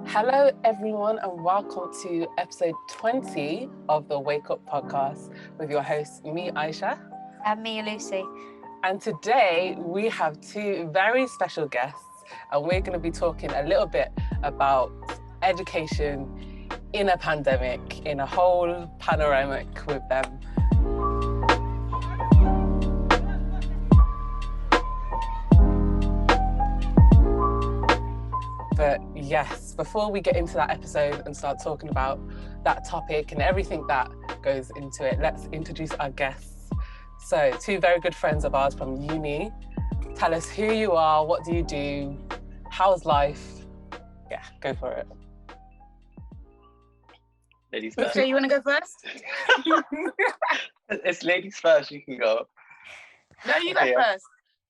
Hello, everyone, and welcome to episode 20 of the Wake Up Podcast with your hosts, me, Aisha. And me, Lucy. And today we have two very special guests, and we're going to be talking a little bit about education in a pandemic, in a whole panoramic with them. But yes, before we get into that episode and start talking about that topic and everything that goes into it, let's introduce our guests. So, two very good friends of ours from uni. Tell us who you are, what do you do, how's life? Yeah, go for it. Ladies first. So you want to go first? It's ladies first, you can go. No, you go Okay, yeah. first.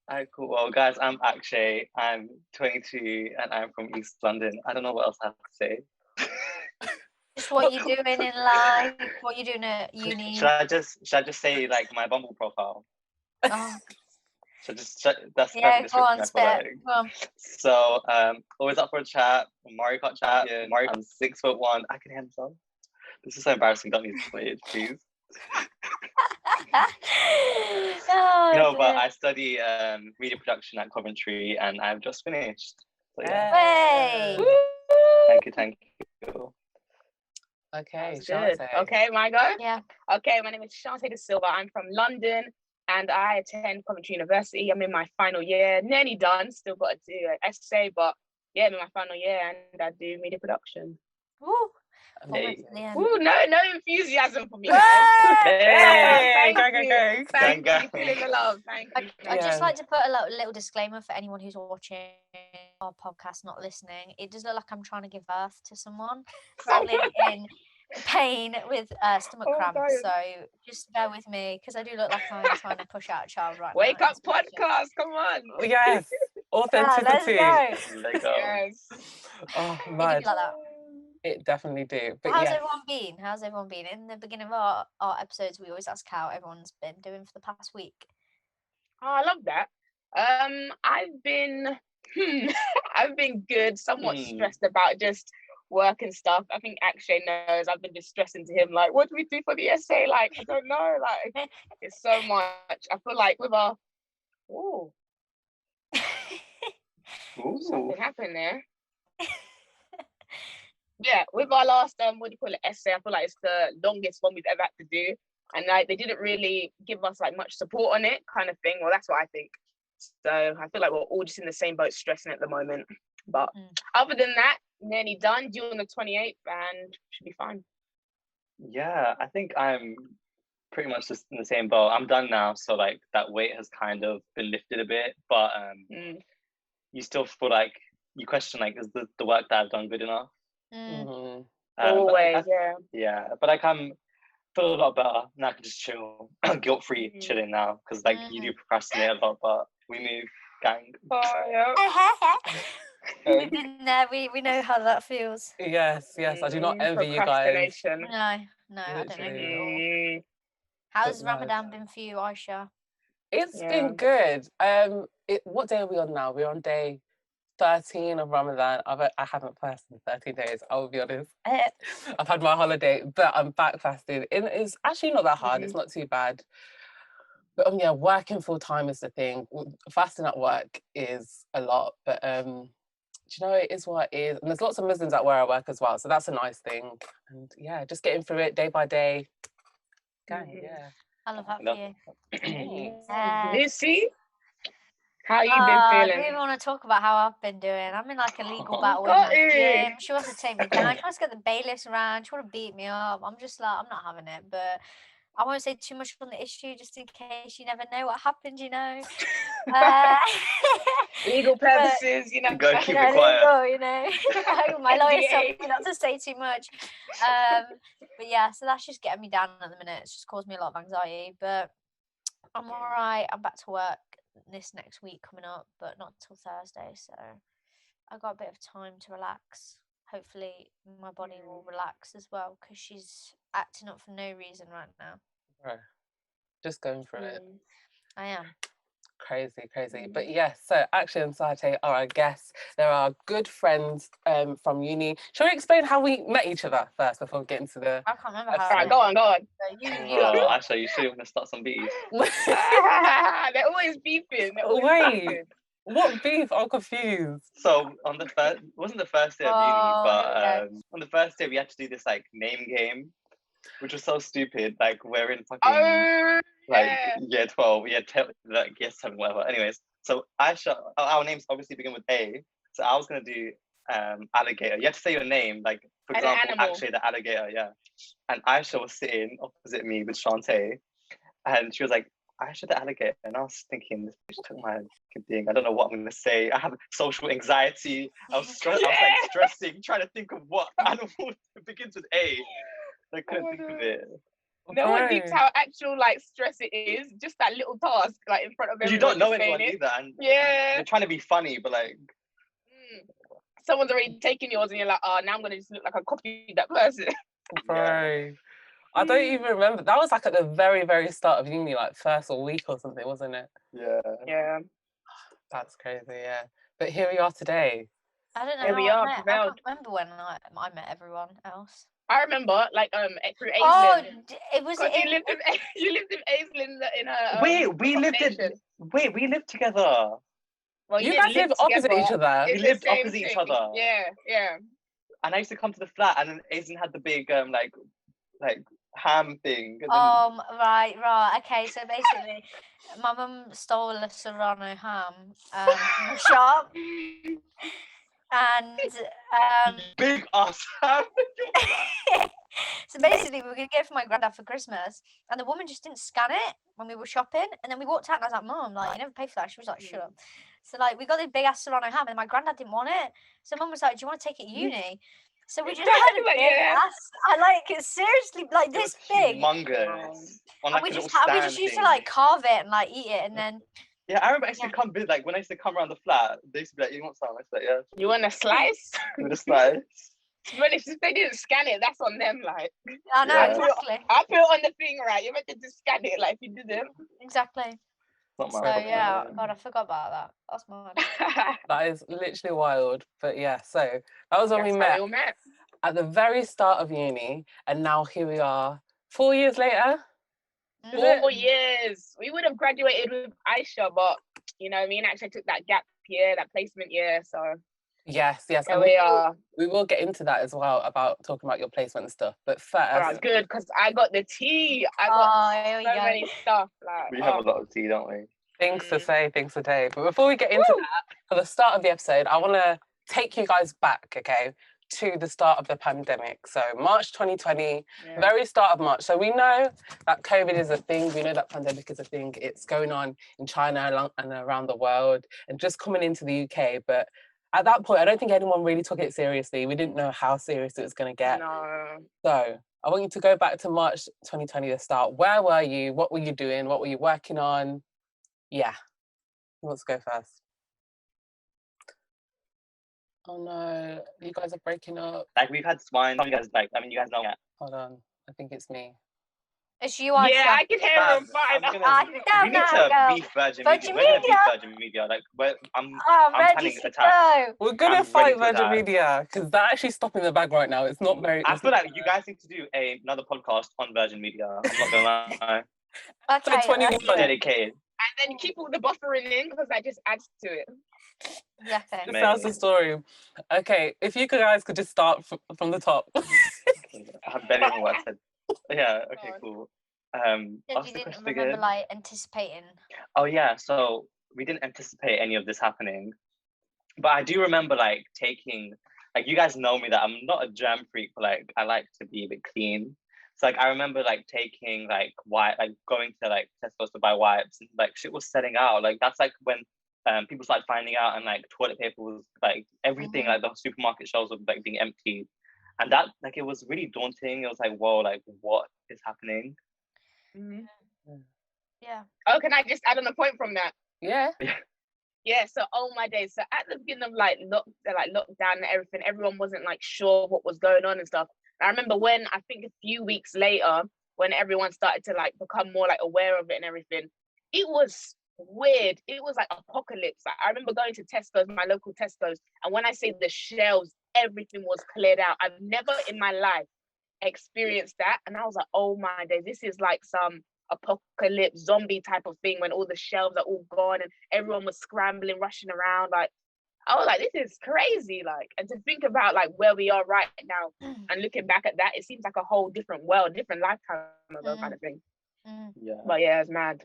Alright, cool. Well, guys, I'm Akshay. I'm 22 and I'm from East London. I don't know what else I have to say. Just what you're doing in life, what you're doing at uni. Should I just say like my Bumble profile? Oh, That's yeah, perfect go on, description, I feel spit. like. Go on. So always up for a chat, Mario Kart chat. Yeah, I'm 6'1". I can hear myself. This is so embarrassing. Don't need to play it, please. Oh, No, but dear. I study media production at Coventry, and I've just finished. So yeah, Hey. thank you. Okay, That's good. Shante. Okay, my go. Yeah. Okay, my name is Shante De Silva. I'm from London and I attend Coventry University. I'm in my final year, nearly done. Still got to do an essay, but yeah, I'm in my final year and I do media production. Woo. Hey. Almost at the end. Ooh, no enthusiasm for me, guys. Hey, Thank go, you. go, go. Thank Gang, you. gang. Feeling the love. Thank you. I'd just Yeah. like to put a little disclaimer for anyone who's watching our podcast, not listening. It does look like I'm trying to give birth to someone. Currently in pain with stomach Oh, cramp, dying. so just bear with me because I do look like I'm trying to push out a child right Wake now. up podcast. Come on. Yes, authenticity. Let's go. Let go. Yes. Oh, They do man, be like that. it definitely do. But How's yeah, everyone been? How's everyone been? In the beginning of our episodes, we always ask how everyone's been doing for the past week. Oh, I love that. I've been I've been good, somewhat stressed about just work and stuff. I think Akshay knows I've been just stressing to him, like, what do we do for the essay? Like, I don't know. Like, it's so much. I feel like with our Ooh. something happened there. Yeah, with our last what do you call it, essay, I feel like it's the longest one we've ever had to do. And like they didn't really give us like much support on it, kind of thing. Well, that's what I think. So I feel like we're all just in the same boat, stressing at the moment. But other than that, nearly done, due on the 28th, and should be fine. Yeah, I think I'm pretty much just in the same boat. I'm done now, so like that weight has kind of been lifted a bit, but you still feel like you question like, is the work that I've done good enough? mhm. Always, Yeah, but like I'm feel a lot better now. I can just chill, guilt-free chilling now, because like you do procrastinate a lot, but we move, gang. Oh, yeah. We've been there. We know how that feels. Yes, I do not envy you guys. Procrastination. No, I don't know Literally. you at all. Mm, How's But no. Ramadan been for you, Aisha? It's Yeah. been good. What day are we on now? We're on day 13 of Ramadan. I haven't fasted in 13 days, I will be honest. I've had my holiday, but I'm back fasting. It's actually not that hard. It's not too bad. But yeah, working full time is the thing. Fasting at work is a lot, but do you know, it is what it is. And there's lots of Muslims at where I work as well, so that's a nice thing. And yeah, just getting through it day by day. Gang, yeah. I love that Love for you. Lucy, how you been I feeling? don't even want to talk about how I've been doing. I'm in like a legal battle with Got my you. gym. She wants to take me down. She wants to get the bailiffs around. She wants to beat me up. I'm just like, I'm not having it. But I won't say too much on the issue just in case you never know what happened, you know. Legal purposes, you know. Go keep You know, it quiet. legal, you know. My lawyer told NDA. me not to say too much. But yeah, so that's just getting me down at the minute. It's just caused me a lot of anxiety. But I'm all right. I'm back to work this next week coming up, but not till Thursday. So I got a bit of time to relax. Hopefully my body will relax as well because she's acting up for no reason right now. Right. Just going through it. I am. Crazy. But yes, so Akshay and Sate are our guests. They're our good friends from uni. Shall we explain how we met each other first before we get into the... I can't remember how. Alright, go on. You Bro, actually, you should have start some beef. They're always beefing. Wait, what beef? I'm confused. So on the first, it wasn't the first day of uni, Oh, but yeah. on the first day we had to do this like name game, which was so stupid. Like we're in fucking Oh, like yeah. year 12, like year 7, whatever. Anyways, so Aisha, our names obviously begin with A. So I was gonna do alligator. You have to say your name, like for And an example, animal. actually the alligator, yeah. And Aisha was sitting opposite me with Shantae, and she was like, Aisha the alligator, and I was thinking, this bitch took my fucking thing. I don't know what I'm gonna say. I have social anxiety. I was stressing, trying to think of what animal begins with A. I couldn't Oh, think of no. it. No one thinks Right. how actual like stress it is. Just that little task, like in front of everyone. You don't know just saying anyone it. either, and Yeah. you're trying to be funny, but like, Someone's already taken yours, and you're like, oh, now I'm gonna just look like I copied that person. Bro. I don't even remember. That was like at the very, very start of uni, like first or week or something, wasn't it? yeah. Yeah. That's crazy, yeah. But here we are today. I don't know. Here How we I are, met. I prevailed. can't remember when I met everyone else. I remember, like, through Aislinn. Oh, it was Because in. you lived in Aislinn in a We lived together. Well, You didn't guys live opposite together. each other. We It's the lived same opposite each thing. other. Yeah. And I used to come to the flat, and then Aizen had the big like ham thing. And then, Right. Okay, so basically, my mum stole a Serrano ham from the shop, and big ass ham. so basically we were gonna get it for my granddad for Christmas, and the woman just didn't scan it when we were shopping, and then we walked out, and I was like, "Mum, like you never paid for that." She was like, "Shut up." So like we got this big ass Serrano ham, and my granddad didn't want it, so Mum was like, "Do you want to take it uni?" So we just had a Like, big yeah. ass. I like it seriously, like It this was big. humongous. On like And we a little just stand used to thing. like carve it and like eat it, and then Yeah, I remember I used to Yeah. come like when I used to come around the flat, they used to be like, "You want some?" I was like, "Yeah." You want a slice? With a slice. But if they didn't scan it, that's on them. Like, I know Yeah. exactly. I put it on the thing, right? You're meant to just scan it. Like, if you didn't. Exactly. Not So my problem. yeah, God, I forgot about that. That's mad. That is literally wild. But yeah, so that was when we That's how met we all met. at the very start of uni, and now here we are, 4 years later. Is it? 4 years. We would have graduated with Aisha, but you know, me and actually took that gap year, that placement year. So Yes. here And we are. we will get into that as well, about talking about your placement and stuff. But first, All right, good, because I got the tea. I got Here we so go. many stuff. Like, We have a lot of tea, don't we? things to Mm. say, things to say. But before we get into that, for the start of the episode, I want to take you guys back, okay, to the start of the pandemic. So March 2020, yeah. very start of March. So we know that COVID is a thing. We know that pandemic is a thing. It's going on in China and around the world and just coming into the UK. But at that point, I don't think anyone really took it seriously. We didn't know how serious it was going to get. No. So I want you to go back to March 2020 to start. Where were you? What were you doing? What were you working on? Yeah. Who wants to go first? Oh no, you guys are breaking up. Like we've had swine. You guys like. I mean, you guys know that. Hold on. I think it's me. It's you, Aisha. Yeah, I can hear him I'm fine. gonna- Down we need now, to girl. beef Virgin Virgin Media. We're gonna beef Media. Virgin Media. Like, I'm ready planning to attack. go. We're gonna I'm fight ready to Virgin attack. Media because they're actually stopping the bag right now. It's not very. I it's feel not like you guys need to do another podcast on Virgin Media. I'm not gonna lie. Okay, 20 let's do it. Dedicated. And then keep all the buffering in because that just adds to it. Exactly. This sounds the story. Okay, if you guys could just start from the top. I barely know what I said. Yeah. Okay. on. Cool. Said Ask you the didn't question remember again. like anticipating. Oh yeah. So we didn't anticipate any of this happening, but I do remember like taking. Like you guys know me that I'm not a germ freak, but like I like to be a bit clean. So like I remember like taking like going to like Tesco's to buy wipes, and like shit was selling out. Like that's like when people started finding out, and like toilet paper was like everything, like the supermarket shelves were like being emptied, and that like it was really daunting. It was like, whoa, like what is happening? Yeah. Oh, can I just add on a point from that? Yeah. Yeah, so oh my days. So at the beginning of lockdown and everything, everyone wasn't like sure what was going on and stuff. And I remember when I think a few weeks later, when everyone started to like become more like aware of it and everything, it was weird. It was like apocalypse. Like, I remember going to Tesco's, my local Tesco's, and when I say the shelves, everything was cleared out. I've never in my life experienced that, and I was like, oh my days, this is like some apocalypse zombie type of thing when all the shelves are all gone and everyone was scrambling, rushing around. Like, I was like, this is crazy. Like, and to think about like where we are right now and looking back at that, it seems like a whole different world, different lifetime ago kind of thing. Yeah. But yeah, it's mad.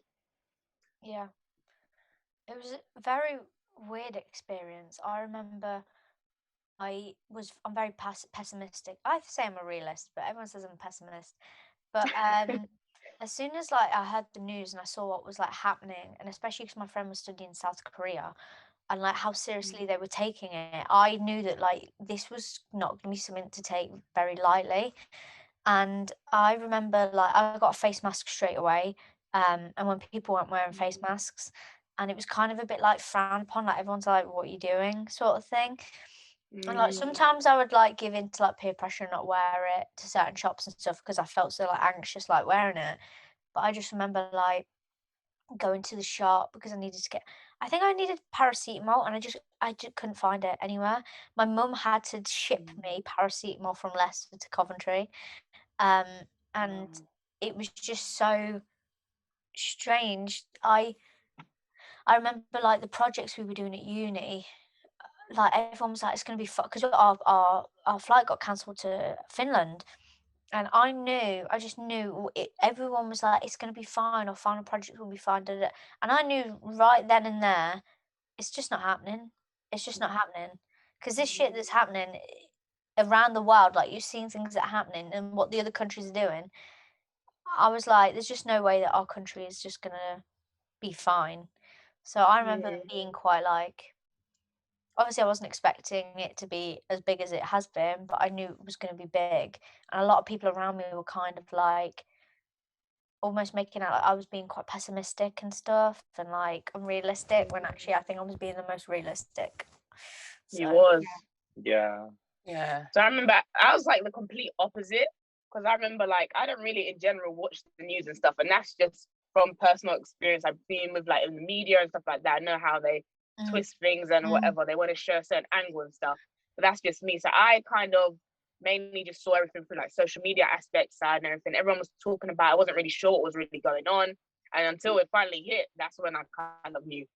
Yeah. It was a very weird experience. I remember I'm very pessimistic. I say I'm a realist, but everyone says I'm a pessimist. But as soon as like I heard the news and I saw what was like happening, and especially because my friend was studying in South Korea, and like how seriously they were taking it, I knew that like this was not going to be something to take very lightly. And I remember like I got a face mask straight away, and when people weren't wearing face masks, and it was kind of a bit like frowned upon, like everyone's like, "What are you doing?" sort of thing. And like sometimes I would like give in to like peer pressure and not wear it to certain shops and stuff because I felt so like anxious like wearing it. But I just remember like going to the shop because I think I needed paracetamol and I just couldn't find it anywhere. My mum had to ship me paracetamol from Leicester to Coventry. Um and it was just so strange. I remember like the projects we were doing at uni, like everyone was like, it's going to be fun because our flight got cancelled to Finland. And I just knew everyone was like, it's going to be fine, our final project will be fine. Da, da. And I knew right then and there, it's just not happening. It's just not happening. Because this shit that's happening around the world, like you're seeing things that are happening and what the other countries are doing. I was like, there's just no way that our country is just going to be fine. So I remember being quite like, obviously I wasn't expecting it to be as big as it has been, but I knew it was going to be big. And a lot of people around me were kind of like almost making out like I was being quite pessimistic and stuff and like unrealistic when actually I think I was being the most realistic. He was. Yeah. Yeah. So I remember I was like the complete opposite because I remember like I don't really in general watch the news and stuff, and that's just from personal experience. I've been with like in the media and stuff like that. I know how they twist things and whatever. They want to show a certain angle and stuff. But that's just me. So I kind of mainly just saw everything from like social media aspect side and everything. Everyone was talking about. I wasn't really sure what was really going on, and until it finally hit, that's when I kind of knew.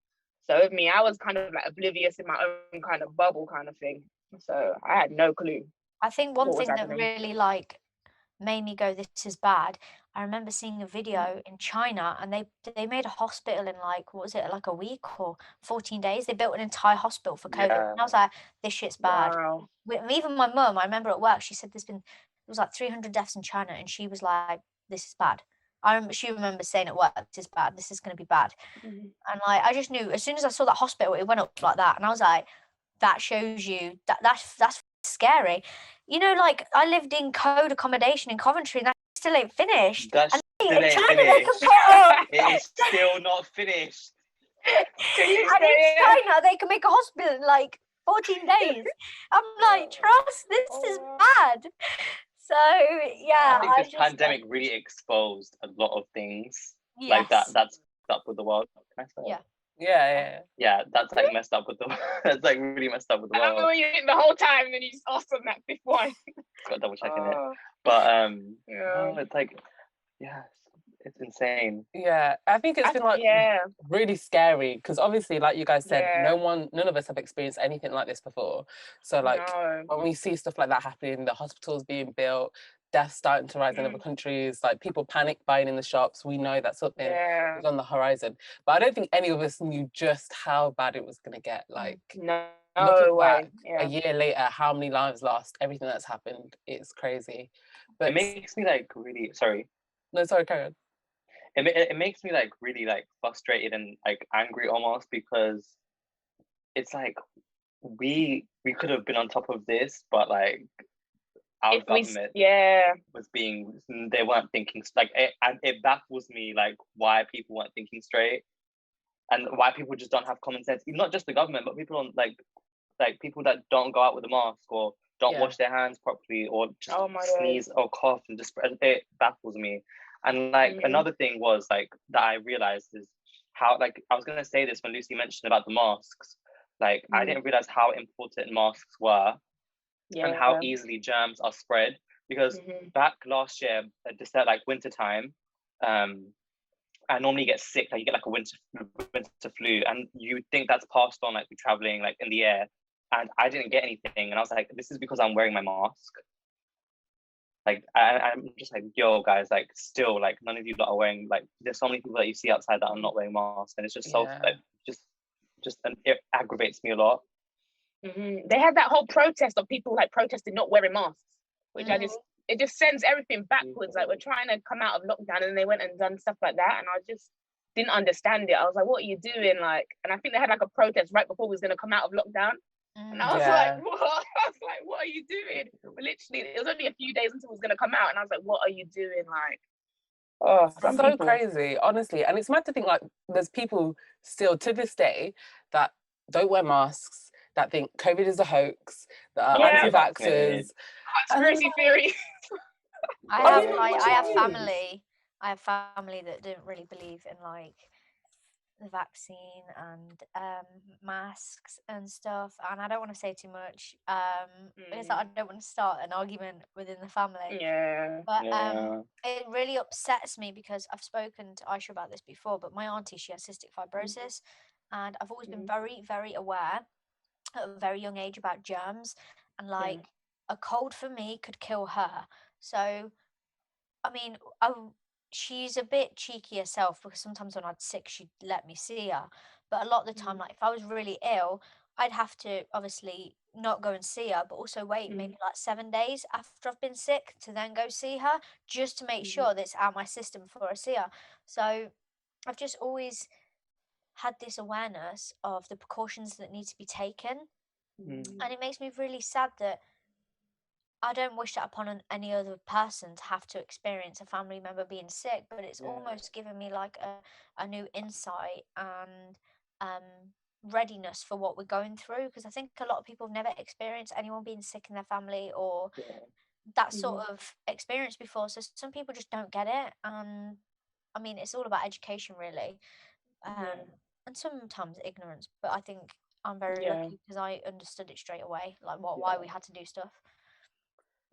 So with me, I was kind of like oblivious in my own kind of bubble kind of thing. So I had no clue. I think one What was thing that happening? really like made me go, this is bad. I remember seeing a video in China and they made a hospital in like, what was it, like a week or 14 days? They built an entire hospital for COVID. Yeah. And I was like, this shit's bad. Wow. Even my mum, I remember at work, she said it was like 300 deaths in China, and she was like, this is bad. She remembers saying at work, this is bad, this is going to be bad. And like, I just knew as soon as I saw that hospital, it went up like that. And I was like, that shows you that's scary. You know, like I lived in code accommodation in Coventry and that still ain't finished. That And still in ain't China they can finished. put up. It is still not finished. And in China they can make a hospital in like 14 days. I'm like, trust, this is bad. So yeah, I think this pandemic really exposed a lot of things. Yes. Like that's up with the world. Can I say? Yeah. Yeah, that's like messed up with the that's like really messed up with the I world. remember you the whole time and then you just asked on that fifth one. Got double checking it. Oh, But yeah. no, it's like it's insane. Yeah, I think it's been like yeah. really scary because obviously, like you guys said, Yeah. none of us have experienced anything like this before. So like No. when we see stuff like that happening, the hospitals being built, deaths starting to rise in other countries, like people panic buying in the shops, we know that something Yeah. is on the horizon. But I don't think any of us knew just how bad it was going to get. Like No looking way. back Yeah. a year later, how many lives lost, everything that's happened, it's crazy. But It makes me like really sorry. no, sorry, Karen. It makes me like really like frustrated and like angry almost because it's like we could have been on top of this, but like our government was being, they weren't thinking like it baffles me like why people weren't thinking straight and why people just don't have common sense. Not just the government, but people on like people that don't go out with a mask or don't wash their hands properly or just sneeze or cough and just it baffles me. And like another thing was like that I realized is how, like, I was gonna say this when Lucy mentioned about the masks. Like, I didn't realize how important masks were and how easily germs are spread. Because back last year, just at like winter time, I normally get sick. Like, you get like a winter flu, and you think that's passed on, like, traveling like in the air. And I didn't get anything, and I was like, this is because I'm wearing my mask. Like, I'm just like, yo, guys, like, still, like, none of you that are wearing, like, there's so many people that you see outside that are not wearing masks, and it's just so like, it aggravates me a lot. They had that whole protest of people like protesting not wearing masks, which it just sends everything backwards. Like, we're trying to come out of lockdown, and they went and done stuff like that, and I just didn't understand it. I was like, what are you doing? Like, and I think they had like a protest right before we was gonna come out of lockdown. And I was like, what? I was like, what are you doing? Literally, it was only a few days until it was gonna come out, and I was like, what are you doing? Like, oh, so crazy, honestly. And it's mad to think, like, there's people still to this day that don't wear masks, that think COVID is a hoax, that are anti-vaxxers. Conspiracy theory. I have family that don't really believe in like the vaccine and masks and stuff, and I don't want to say too much because I don't want to start an argument within the family. But it really upsets me because I've spoken to Aisha about this before, but my auntie, she has cystic fibrosis, and I've always been very, very aware at a very young age about germs, and like a cold for me could kill her. So I mean, she's a bit cheeky herself because sometimes when I'd sick, she'd let me see her. But a lot of the time, like if I was really ill, I'd have to obviously not go and see her, but also wait maybe like 7 days after I've been sick to then go see her, just to make sure that it's out my system before I see her. So I've just always had this awareness of the precautions that need to be taken. And it makes me really sad that I don't wish that upon any other person to have to experience a family member being sick, but it's almost given me like a new insight and readiness for what we're going through, because I think a lot of people have never experienced anyone being sick in their family or that sort of experience before. So some people just don't get it. And I mean, it's all about education, really. And sometimes ignorance, but I think I'm very lucky because I understood it straight away, like why we had to do stuff.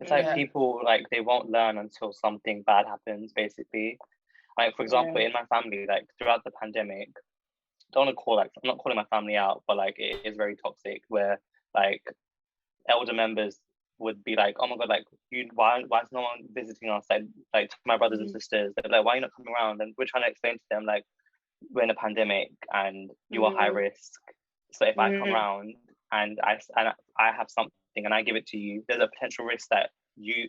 It's like people, like, they won't learn until something bad happens, basically. Like, for example, in my family, like, throughout the pandemic, don't want to call, like, I'm not calling my family out, but like, it is very toxic where, like, elder members would be like, oh my god, like, why is no one visiting us? Like to my brothers and sisters, they're like, why are you not coming around? And we're trying to explain to them, like, we're in a pandemic and you are high risk. So if I come around and I have something and I give it to you, there's a potential risk that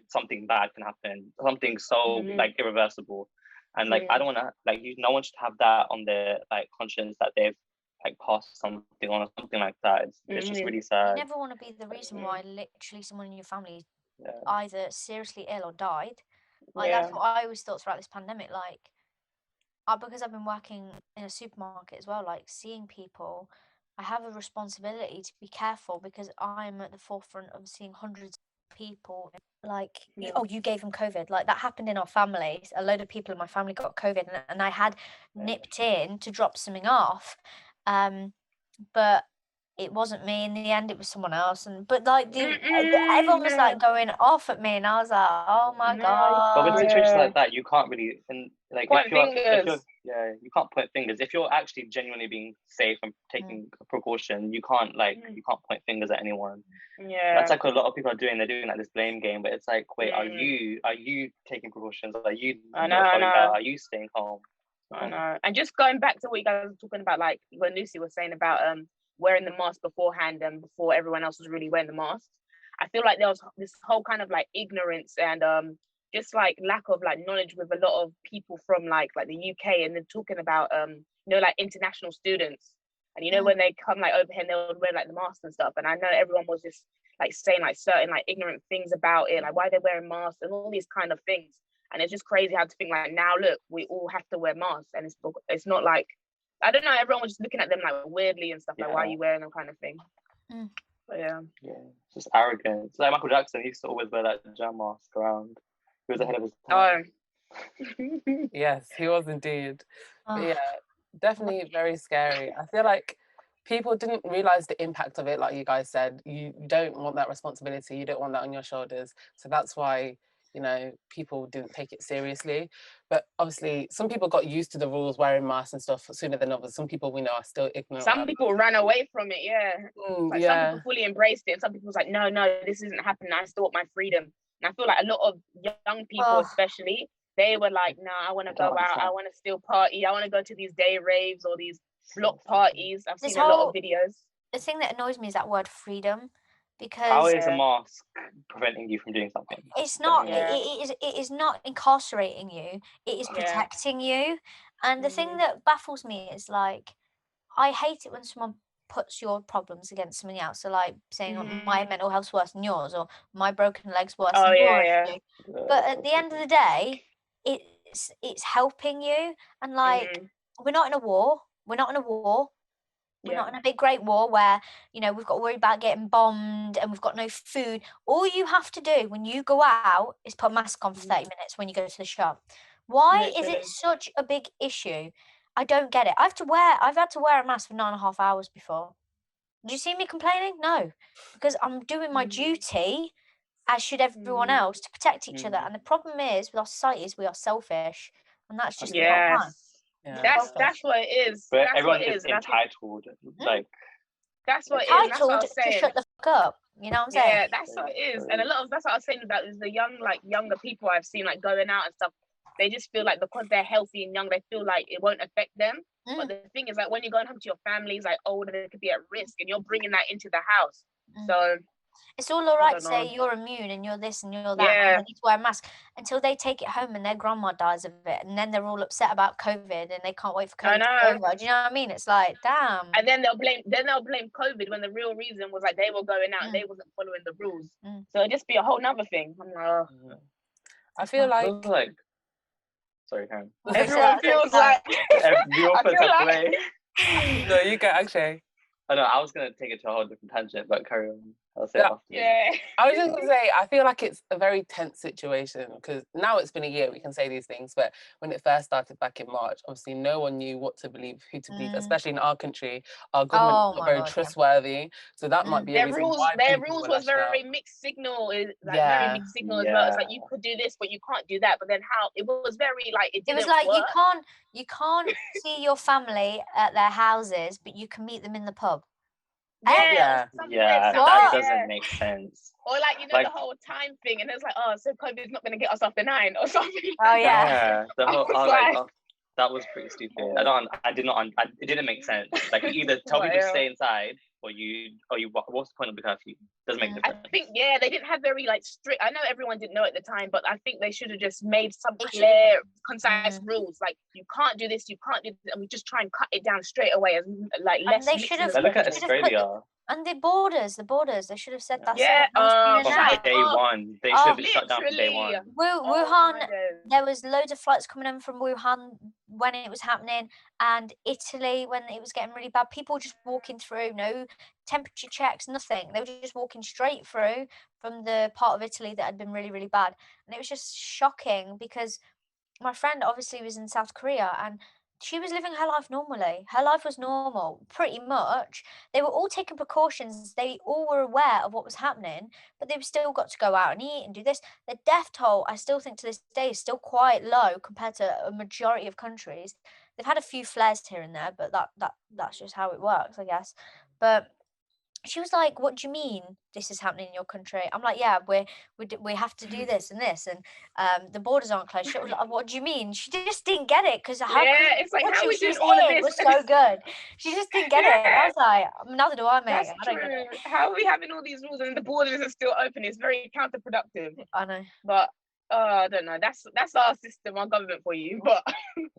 something bad can happen, something so like irreversible. And like, I don't want to, like, no one should have that on their like conscience that they've like passed something on or something like that. It's just really sad. You never want to be the reason why literally someone in your family either seriously ill or died. Like that's what I always thought throughout this pandemic. Like, because I've been working in a supermarket as well, like seeing people, I have a responsibility to be careful because I'm at the forefront of seeing hundreds of people. Like, oh, you gave them COVID. Like that happened in our families. A load of people in my family got COVID, and I had nipped in to drop something off, but it wasn't me in the end. It was someone else. But like, everyone was like going off at me, and I was like, oh my god. But with situations like that, you can't really, and like, you can't point fingers. If you're actually genuinely being safe and taking precaution, you can't point fingers at anyone. That's like what a lot of people are doing. They're doing like this blame game, but it's like, wait, are you taking precautions? Are you are you staying home? I know. And just going back to what you guys were talking about, like when Lucy was saying about wearing the mask beforehand and before everyone else was really wearing the masks, I feel like there was this whole kind of like ignorance and just like lack of like knowledge with a lot of people from like the UK, and they're talking about like international students, and when they come like over here and they would wear like the masks and stuff, and I know everyone was just like saying like certain like ignorant things about it, like why they're wearing masks and all these kind of things. And it's just crazy how to think like, now look, we all have to wear masks, and it's not like, I don't know, everyone was just looking at them like weirdly and stuff, like why are you wearing them kind of thing. But it's just arrogant. It's like Michael Jackson, he used to always wear that jam mask around. He was ahead of his time. Yes, he was indeed. But yeah, definitely very scary. I feel like people didn't realize the impact of it, like you guys said. You don't want that responsibility, you don't want that on your shoulders. So that's why, you know, people didn't take it seriously. But obviously, some people got used to the rules, wearing masks and stuff sooner than others. Some people we know are still ignorant. Some people ran away from it, yeah. Like some yeah. people fully embraced it, and some people was like, no, this isn't happening. I still want my freedom. And I feel like a lot of young people, especially, they were like, no, I want to go out. I want to still party. I want to go to these day raves or these block parties. I've seen a lot of videos. The thing that annoys me is that word freedom, because how is a mask preventing you from doing something? It's not. It is not incarcerating you. It is protecting you. And the thing that baffles me is, like, I hate it when someone puts your problems against somebody else. So, like, saying my mental health's worse than yours, or my broken leg's worse than yours. But at the end of the day, it's helping you. And, like, we're not in a war. We're not in a war. We're not in a big great war where, you know, we've got to worry about getting bombed and we've got no food. All you have to do when you go out is put a mask on for 30 minutes when you go to the shop. Why is it such a big issue? I don't get it. I've had to wear a mask for 9.5 hours before. Do you see me complaining? No, because I'm doing my duty, as should everyone else, to protect each other. And the problem is with our society is we are selfish, and that's just not fun. Yeah, that's what it is. But that's everyone what it is is. entitled. Like, that's what it is. That's what I was to saying. shut the fuck up. You know what I'm saying? Yeah, that's what it is. And a lot of that's what I was saying about is the younger people I've seen like going out and stuff. They just feel like because they're healthy and young, they feel like it won't affect them. But the thing is, like, when you're going home to your families, like older, they could be at risk, and you're bringing that into the house. So it's all right to say you're immune and you're this and you're that, and they need to wear a mask until they take it home and their grandma dies of it, and then they're all upset about COVID and they can't wait for COVID to be over. Do you know what I mean? It's like, damn. And then they'll blame COVID when the real reason was like they were going out and they wasn't following the rules. So it'd just be a whole nother thing. I'm like, I feel like sorry, Karen. Everyone feels like no, you go, Akshay. I know, I was going to take it to a whole different tangent, but carry on. I'll say it after. Yeah. I was just going to say, I feel like it's a very tense situation because now it's been a year, we can say these things, but when it first started back in March, obviously no one knew what to believe, who to believe, especially in our country. Our government is not very trustworthy, so that might be a reason why their rules was very mixed signal, very mixed signal as well. It's like you could do this, but you can't do that. But then how it was very like it was like work. you can't see your family at their houses, but you can meet them in the pub. That doesn't make sense. Or like, you know, like, the whole time thing, and it's like, oh, so COVID's not going to get us after 9 or something. Oh yeah. The whole that was pretty stupid. It didn't make sense. Like, you either tell people to stay inside, or you. What's the point of the curfew? Doesn't make a difference. I think they didn't have very like strict. I know everyone didn't know at the time, but I think they should have just made some clear, concise rules. Like, you can't do this, you can't do this, and we just try and cut it down straight away as like less. They should have. Look at Australia. And the borders, they should have said that. From day one, they should have shut down from day one. Wuhan, there was loads of flights coming in from Wuhan when it was happening, and Italy when it was getting really bad. People just walking through, no temperature checks, nothing. They were just walking straight through from the part of Italy that had been really, really bad. And it was just shocking because my friend obviously was in South Korea and she was living her life normally. Her life was normal, pretty much. They were all taking precautions. They all were aware of what was happening, but they've still got to go out and eat and do this. The death toll, I still think to this day, is still quite low compared to a majority of countries. They've had a few flares here and there, but that's just how it works, I guess. But she was like, what do you mean this is happening in your country? I'm like, yeah, we have to do this and this, and the borders aren't closed. She was like, what do you mean? She just didn't get it because it's like how we doing all of this was so good. She just didn't get it. I was like, neither do I, mate. I don't get it. How are we having all these rules and the borders are still open? It's very counterproductive. I know, but I don't know. That's our system, our government for you. But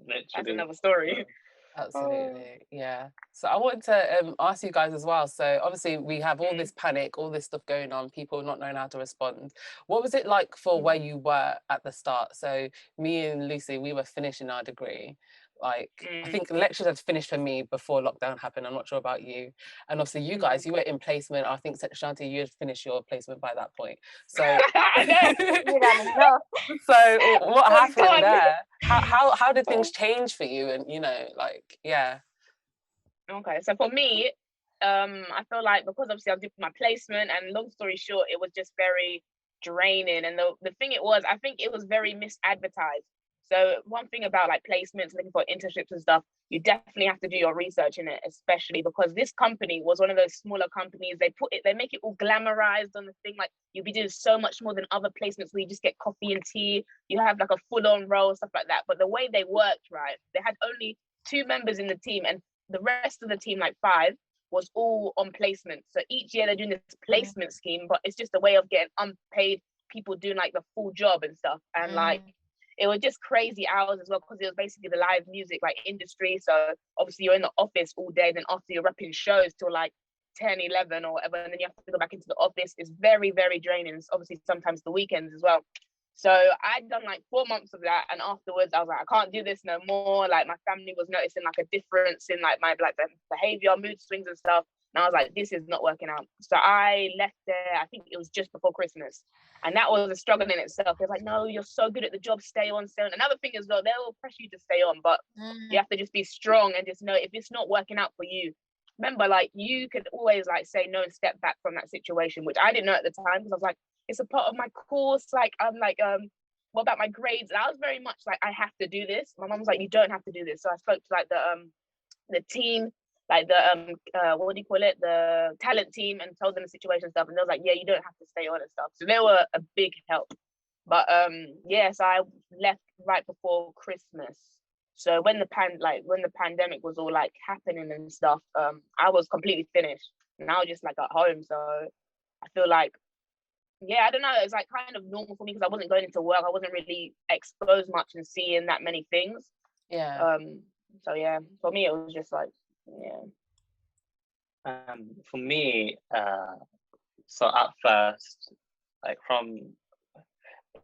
that's another story. Absolutely, yeah. So I wanted to ask you guys as well. So obviously we have all this panic, all this stuff going on, people not knowing how to respond. What was it like for where you were at the start? So me and Lucy, we were finishing our degree. Like, I Mm. think lectures had finished for me before lockdown happened. I'm not sure about you. And obviously you guys, you were in placement. I think Shanti, you had finished your placement by that point. So I know. You've had enough. so what Oh, happened God. there? How did things change for you? And like, yeah. Okay, so for me, I feel like because obviously I did my placement, and long story short, it was just very draining. And the thing it was, I think it was very misadvertised. So one thing about like placements, looking for internships and stuff, you definitely have to do your research in it, especially because this company was one of those smaller companies. They make it all glamorized on the thing, like you'll be doing so much more than other placements where you just get coffee and tea. You have like a full-on role, stuff like that. But the way they worked, right, they had only 2 members in the team, and the rest of the team, like 5, was all on placement. So each year they're doing this placement scheme, but it's just a way of getting unpaid people doing like the full job and stuff. And like it was just crazy hours as well, because it was basically the live music like industry. So obviously you're in the office all day, then after you're repping shows till like 10, 11 or whatever, and then you have to go back into the office. It's very, very draining. It's obviously sometimes the weekends as well. So I'd done like 4 months of that, and afterwards I was like, I can't do this no more. Like my family was noticing like a difference in like my like behavior, mood swings and stuff. And I was like, this is not working out. So I left there. I think it was just before Christmas, and that was a struggle in itself. They're like, no, you're so good at the job, stay on, stay on. Another thing is though, they'll pressure you to stay on, but you have to just be strong and just know if it's not working out for you. Remember, like you could always like say no and step back from that situation, which I didn't know at the time, because I was like, it's a part of my course. Like, I'm like, what about my grades? And I was very much like, I have to do this. My mom was like, you don't have to do this. So I spoke to like the team, like the what do you call it? The talent team, and told them the situation and stuff. And they was like, yeah, you don't have to stay on and stuff. So they were a big help. But yes, I left right before Christmas. So when the pandemic was all like happening and stuff, I was completely finished. And I was just like at home. So I feel like, yeah, I don't know. It's like kind of normal for me because I wasn't going into work. I wasn't really exposed much and seeing that many things. Yeah. So yeah, for me it was just like, yeah. For me, so at first, like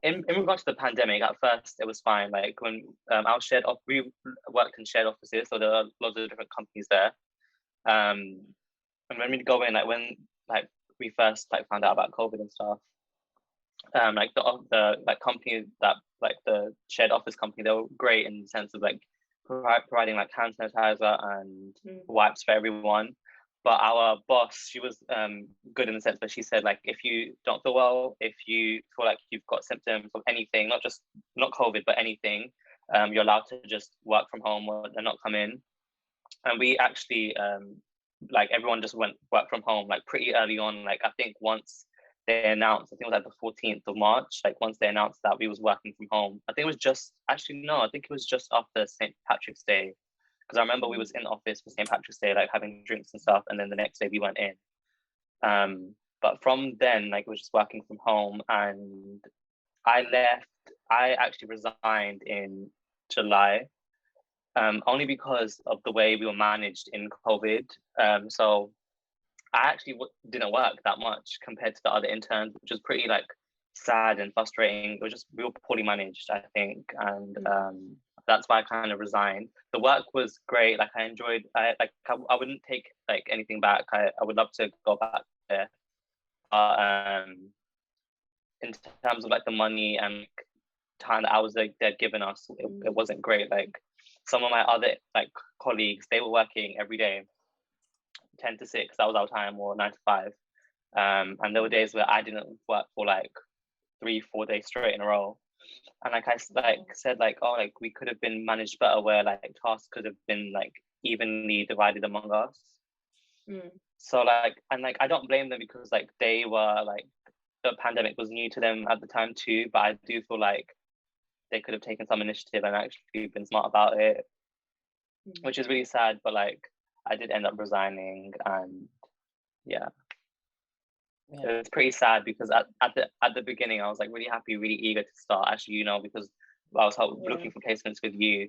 in regards to the pandemic, at first it was fine. Like when we worked in shared offices, so there are lots of different companies there. And when we go in, like when like we first like found out about COVID and stuff, like the like company that like the shared office company, they were great in the sense of like providing like hand sanitizer and wipes for everyone. But our boss, she was good in the sense that she said, like, if you don't feel well, if you feel like you've got symptoms of anything, not COVID, but anything, you're allowed to just work from home or not come in. And we actually, like, everyone just went work from home, like, pretty early on. Like, I think once they announced, I think it was like the 14th of March, like, once they announced that we was working from home, I think it was just after St. Patrick's Day. Because I remember we was in office for St. Patrick's Day, like having drinks and stuff, and then the next day we went in. But from then, like, it was just working from home, and I actually resigned in July, only because of the way we were managed in COVID. So I actually didn't work that much compared to the other interns, which was pretty like sad and frustrating. It was just, we were poorly managed, I think, and that's why I kind of resigned. The work was great. Like I enjoyed. I wouldn't take like anything back. I would love to go back there. In terms of like the money and time that hours they'd given us, it wasn't great. Like some of my other like colleagues, they were working every day, 10 to 6. That was our time, or 9 to 5. And there were days where I didn't work for like 3-4 days straight in a row. And like I said, like, oh, like we could have been managed better, where like tasks could have been like evenly divided among us. So like, and like I don't blame them, because like they were like, the pandemic was new to them at the time too, but I do feel like they could have taken some initiative and actually been smart about it, which is really sad. But like I did end up resigning, and yeah. It's pretty sad, because at the beginning I was like really happy, really eager to start, actually, because I was looking for placements with you,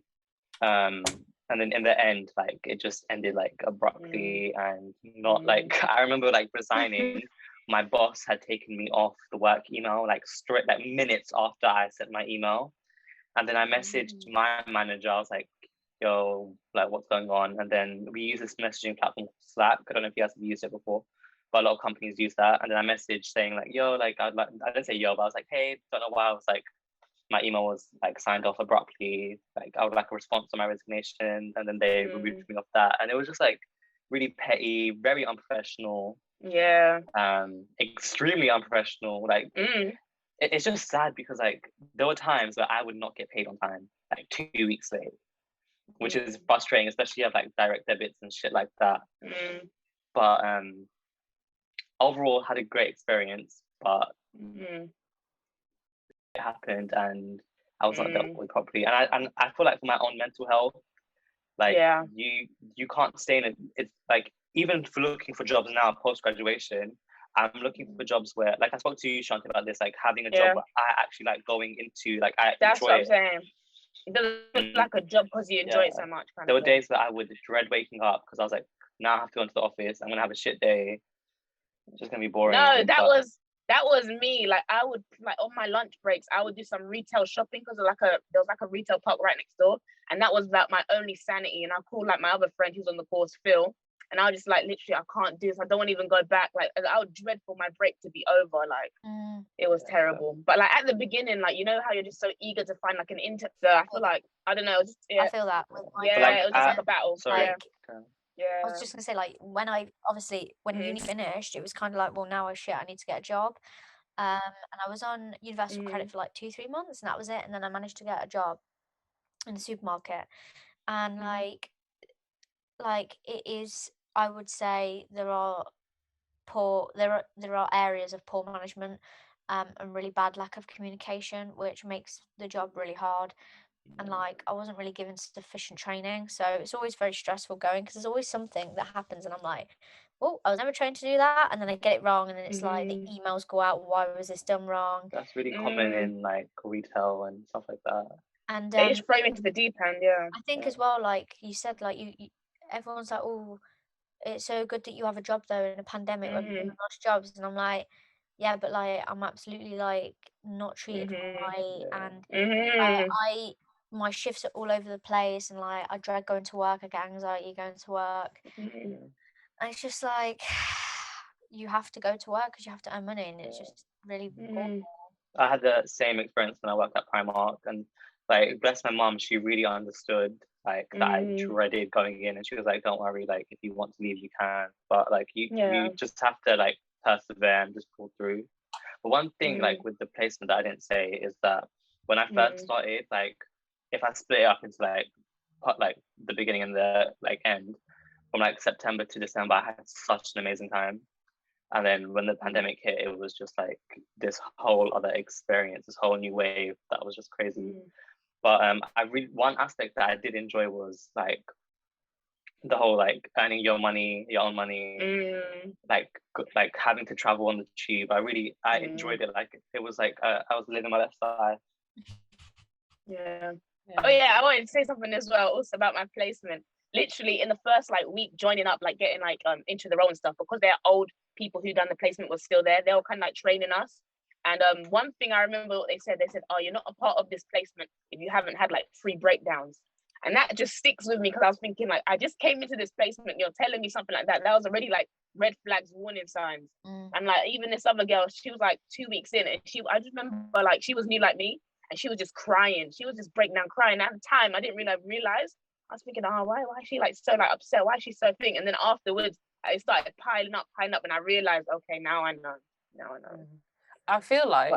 and then in the end, like it just ended like abruptly, and not like, I remember like resigning. My boss had taken me off the work email like straight, like minutes after I sent my email, and then I messaged my manager. I was like, yo, like what's going on? And then we use this messaging platform Slack. I don't know if you guys have used it before, but a lot of companies use that. And then I messaged saying like, yo, like I didn't say yo, but I was like, hey, don't know why. I was like, my email was like signed off abruptly. Like I would like a response on my resignation, and then they removed me off that. And it was just like really petty, very unprofessional. Yeah. Extremely unprofessional. Like it's just sad because like there were times where I would not get paid on time, like 2 weeks late, which is frustrating, especially if you have like direct debits and shit like that. But overall had a great experience, but it happened and I was not dealt with properly. And I feel like for my own mental health, like you can't stay in it. It's like even for looking for jobs now post graduation, I'm looking for jobs where, like I spoke to you, Shanti, about this, like having a job where I actually like going into, like I That's enjoy what I'm it. saying. It doesn't look like a job because you enjoy it so much. There were days that I would dread waking up because I was like, now I have to go into the office. I'm gonna have a shit day. It's just gonna be boring. No, that was me. Like I would, like on my lunch breaks, I would do some retail shopping because there was like a retail park right next door, and that was like my only sanity. And I called like my other friend who's on the course, Phil, and I was just like, literally, I can't do this. I don't want to even go back. Like I would dread for my break to be over. Like it was terrible. But like at the beginning, like you know how you're just so eager to find like an intern. So I feel like I don't know. Just, I feel that. Yeah, like, it was just like a battle. Sorry. Like, yeah. I was just gonna say, like, when uni finished, it was kind of like, well, now I need to get a job. And I was on universal credit for like 2-3 months, and that was it. And then I managed to get a job in the supermarket, and like it is. I would say there are areas of poor management, and really bad lack of communication, which makes the job really hard. And like I wasn't really given sufficient training, so it's always very stressful going because there's always something that happens and I'm like, oh, I was never trained to do that, and then I get it wrong, and then it's like the emails go out, why was this done wrong? That's really common in like retail and stuff like that. And they just throw you into the deep end. I think as well, like you said, like you everyone's like, oh, it's so good that you have a job though in a pandemic when people lost jobs, and I'm like, yeah, but like I'm absolutely like not treated right, and my shifts are all over the place, and like I dread going to work. I get anxiety going to work. And it's just like you have to go to work because you have to earn money, and it's just really awful. I had the same experience when I worked at Primark, and like bless my mom, she really understood like that I dreaded going in, and she was like, don't worry, like if you want to leave you can, but like you just have to like persevere and just pull through. But one thing like with the placement that I didn't say is that when I first started, like if I split it up into like the beginning and the like end, from like September to December, I had such an amazing time. And then when the pandemic hit, it was just like this whole other experience, this whole new wave that was just crazy. But one aspect that I did enjoy was like the whole like earning your own money, like having to travel on the tube. I enjoyed it. Like it was like I was living my best life. Yeah. Oh yeah, I wanted to say something as well also about my placement. Literally in the first like week joining up, like getting like into the role and stuff, because they're old people who done the placement was still there, they were kind of like training us. And one thing I remember what they said, oh, you're not a part of this placement if you haven't had like free breakdowns. And that just sticks with me because I was thinking like, I just came into this placement, you're telling me something like that. That was already like red flags, warning signs. And like even this other girl, she was like 2 weeks in, and I just remember like she was new like me, and she was just crying. She was just breaking down crying. At the time, I didn't really realize. I was thinking, oh, why is she like so like upset? Why is she so thing? And then afterwards, I started piling up, and I realized, okay, now I know. I feel like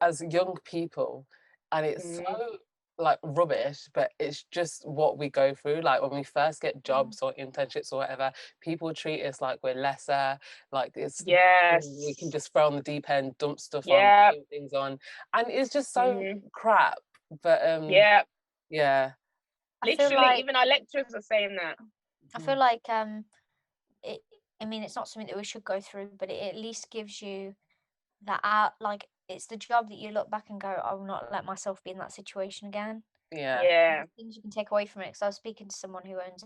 as young people, and it's so like rubbish, but it's just what we go through. Like when we first get jobs or internships or whatever, people treat us like we're lesser, like it's we can just throw on the deep end, dump stuff on, things on, and it's just so crap. But literally like, even our lecturers are saying that. I feel like I mean, it's not something that we should go through, but it at least gives you that like it's the job that you look back and go, I will not let myself be in that situation again. Things you can take away from it. Because I was speaking to someone who owns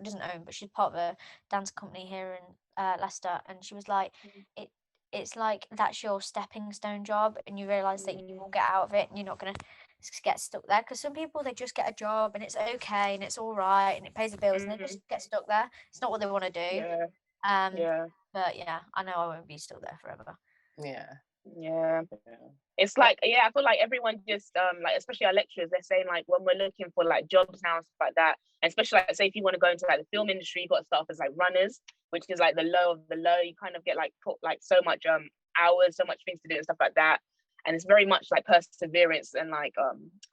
doesn't own, but she's part of a dance company here in Leicester, and she was like, it's like that's your stepping stone job, and you realise that you will get out of it, and you're not going to get stuck there, because some people, they just get a job and it's okay and it's all right and it pays the bills and they just get stuck there. It's not what they want to do. Yeah. But yeah, I know I won't be stuck there forever. Yeah. It's like, I feel like everyone just like, especially our lecturers, they're saying like, when we're looking for like jobs now and stuff like that, and especially like, say if you want to go into like the film industry, you got to start off as like runners, which is like the low of the low. You kind of get like put like so much hours, so much things to do and stuff like that, and it's very much like perseverance and like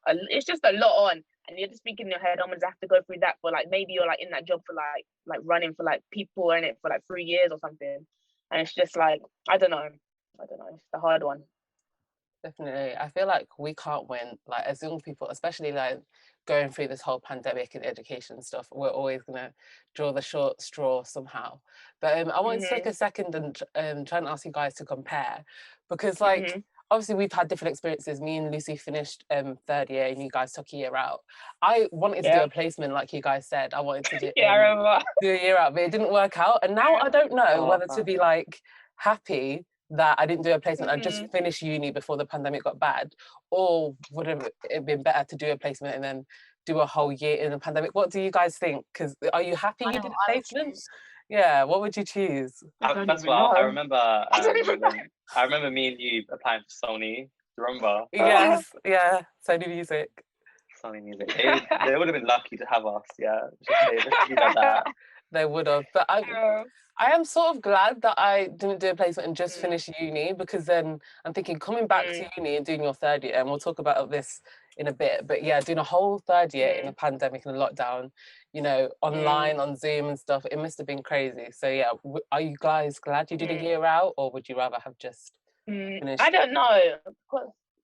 it's just a lot on, and you're just thinking in your head, I'm gonna have to go through that for like, maybe you're like in that job for like running for like people in it for like 3 years or something, and it's just like, I don't know, it's the hard one. Definitely. I feel like we can't win, like as young people, especially like going through this whole pandemic and education stuff, we're always gonna draw the short straw somehow. But I wanted to take a second and try and ask you guys to compare, because like obviously we've had different experiences. Me and Lucy finished 3rd year and you guys took a year out. I wanted to do a placement, like you guys said. I wanted to do, I remember. do a year out, but it didn't work out. And now I don't know whether to be like happy that I didn't do a placement, I just finished uni before the pandemic got bad, or would have it been better to do a placement and then do a whole year in the pandemic? What do you guys think? Because are you happy you did a placement? Yeah, what would you choose? First of all, I remember I remember me and you applying for Sony. Do you remember? Yes, yeah, Sony Music. Sony Music. They would have been lucky to have us, just say like that. They would have, but I am sort of glad that I didn't do a placement and just finish uni, because then I'm thinking coming back to uni and doing your 3rd year, and we'll talk about this in a bit, but yeah, doing a whole 3rd year in a pandemic and a lockdown, you know, online on Zoom and stuff, it must have been crazy. So yeah, are you guys glad you did a year out, or would you rather have just finished? I don't know,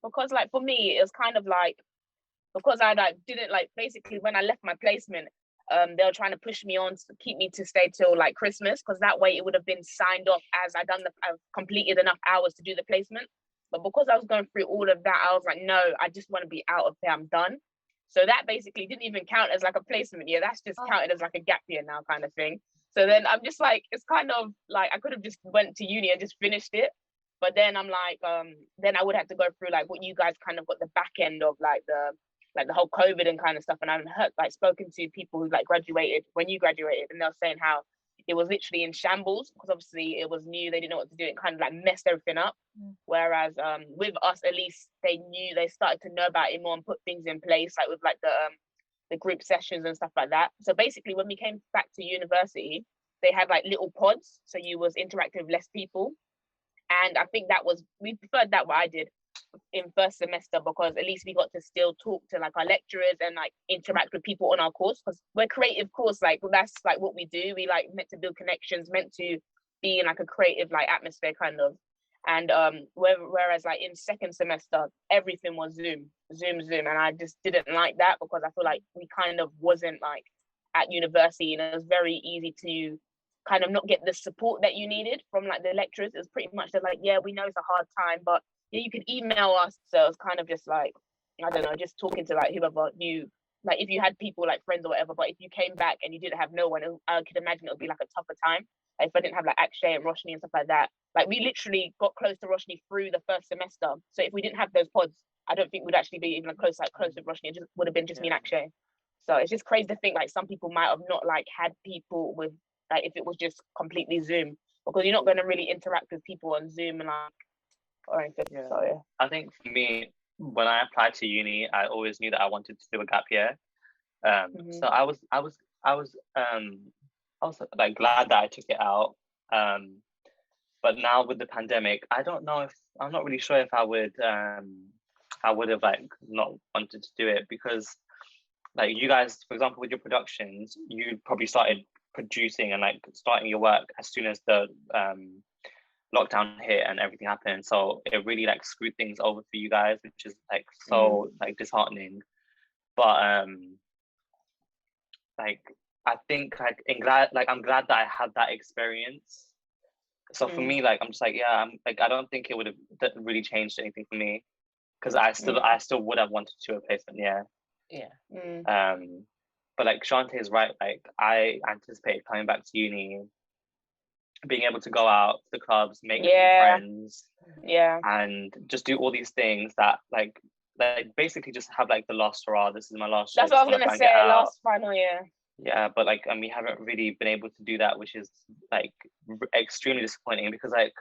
because like for me, it was kind of like, because I like didn't like, basically when I left my placement, they were trying to push me on to keep me to stay till like Christmas, because that way it would have been signed off as I've completed enough hours to do the placement. But because I was going through all of that, I was like, no, I just want to be out of there, I'm done. So that basically didn't even count as like a placement year. That's just counted as like a gap year now, kind of thing. So then I'm just like, it's kind of like, I could have just went to uni and just finished it. But then I'm like, then I would have to go through like what you guys kind of got the back end of like the whole COVID and kind of stuff. And I've heard, like, spoken to people who like graduated when you graduated, and they're saying how it was literally in shambles, because obviously it was new, they didn't know what to do, it kind of like messed everything up. Whereas with us, at least they started to know about it more and put things in place, like with like the group sessions and stuff like that. So basically when we came back to university, they had like little pods, so you was interacting with less people. And I think we preferred that, what I did in 1st semester, because at least we got to still talk to like our lecturers and like interact with people on our course, because we're creative course, like that's like what we do. We like meant to build connections, meant to be in like a creative like atmosphere kind of. And whereas like in 2nd semester everything was Zoom, and I just didn't like that, because I feel like we kind of wasn't like at university, and it was very easy to kind of not get the support that you needed from like the lecturers. It was pretty much they're like, yeah, we know it's a hard time, but yeah, you can email us. So it was kind of just like, I don't know, just talking to like whoever you, like if you had people like friends or whatever, but if you came back and you didn't have no one, I could imagine it would be like a tougher time. Like if I didn't have like Akshay and Roshni and stuff like that. Like we literally got close to Roshni through the 1st semester. So if we didn't have those pods, I don't think we'd actually be even close with Roshni. It just would have been just me and Akshay. So it's just crazy to think like some people might have not like had people with, like if it was just completely Zoom, because you're not going to really interact with people on Zoom and like, or anything. So yeah. I think for me, when I applied to uni, I always knew that I wanted to do a gap year. So I was like glad that I took it out. But now with the pandemic, I'm not really sure if I would have like not wanted to do it, because like you guys, for example, with your productions, you probably started producing and like starting your work as soon as the lockdown hit and everything happened, so it really like screwed things over for you guys, which is like so like disheartening. But like I think like I'm glad that I had that experience. So for me, like I'm just like, yeah, I'm like, I don't think it would have really changed anything for me, because I still would have wanted to do a placement. But like Shantae is right, like I anticipate coming back to uni, being able to go out to the clubs, make new friends, and just do all these things that like like basically just have like the last hurrah. This is my last show. That's what I was just wanna gonna try and get say. out. Last final year. Yeah, but like, and we haven't really been able to do that, which is like extremely disappointing because like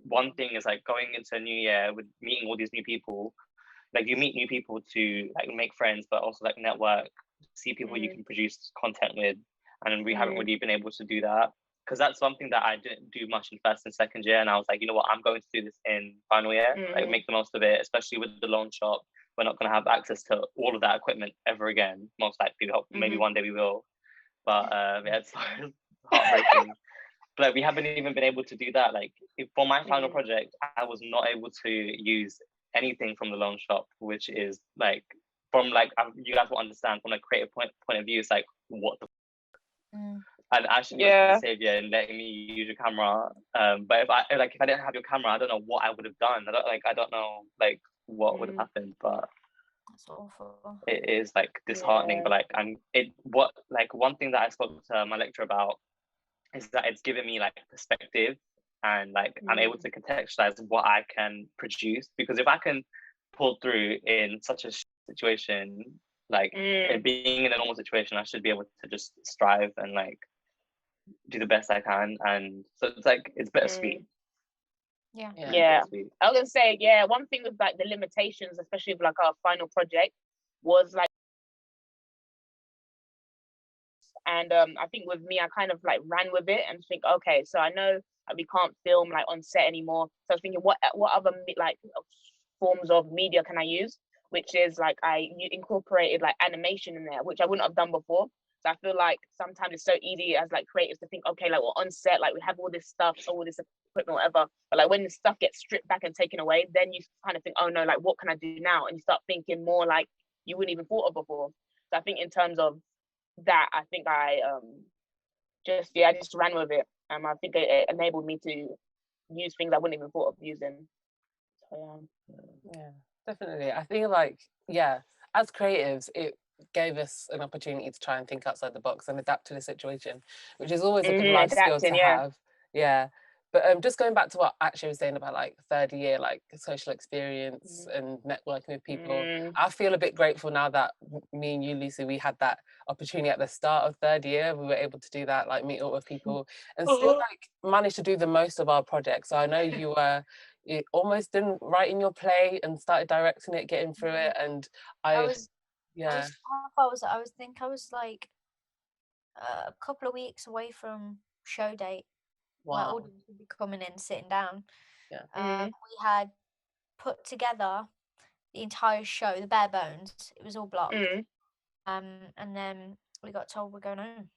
one thing is like going into a new year with meeting all these new people, like you meet new people to like make friends, but also like network, see people you can produce content with, and we haven't really been able to do that because that's something that I didn't do much in first and second year, and I was like, you know what, I'm going to do this in final year, like make the most of it, especially with the loan shop. We're not going to have access to all of that equipment ever again. Most likely, maybe one day we will. But yeah, it's heartbreaking. But like, we haven't even been able to do that. Like for my final project, I was not able to use anything from the loan shop, which is like from like you guys will understand from a creative point of view. It's like what the. And actually, was the savior in letting me use your camera. But if I didn't have your camera, I don't know what I would have done. I don't know what would have happened, but that's awful. it is like disheartening. But like one thing that I spoke to my lecturer about is that it's given me like perspective and like I'm able to contextualize what I can produce, because if I can pull through in such a situation, like being in a normal situation, I should be able to just strive and like do the best I can. And so it's like it's bittersweet. Yeah. I was gonna say, one thing with like the limitations, especially with like our final project, was like, and I think with me, I kind of like ran with it and think, okay, so I know that we can't film like on set anymore. So I was thinking, what other like forms of media can I use? Which is like I incorporated like animation in there, which I wouldn't have done before. So I feel like sometimes it's so easy as like creatives to think, okay, like we're on set, like we have all this stuff, all this equipment, whatever. But like when the stuff gets stripped back and taken away, then you kind of think, oh no, like what can I do now? And you start thinking more like you wouldn't even thought of before. So I think in terms of that, I think I just ran with it. I think it enabled me to use things I wouldn't even thought of using. So yeah, definitely. I think like as creatives, it gave us an opportunity to try and think outside the box and adapt to the situation, which is always a good life skill to have. Yeah. But just going back to what Akshay was saying about like third year, like social experience and networking with people, I feel a bit grateful now that me and you, Lucy, we had that opportunity at the start of third year. We were able to do that, like meet up with people and still like manage to do the most of our projects. So I know you almost didn't write in your play and started directing it, getting through it, and I was like a couple of weeks away from show date. Wow. My audience would be coming in, sitting down. Yeah. We had put together the entire show, the bare bones. It was all blocked. And then we got told we're going home.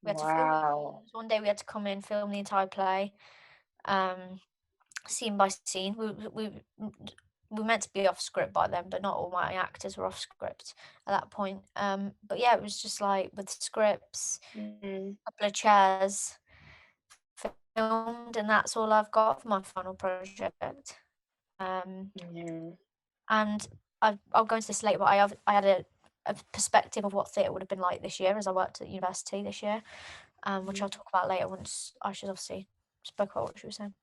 We had to film. One day we had to come in, film the entire play, scene by scene. We were meant to be off script by then, but not all my actors were off script at that point. But yeah, it was just like with scripts, a couple of chairs, filmed, and that's all I've got for my final project. And I'll go into this later, but I had a perspective of what theatre would have been like this year as I worked at university this year, which I'll talk about later once Aisha's obviously spoke about what she was saying.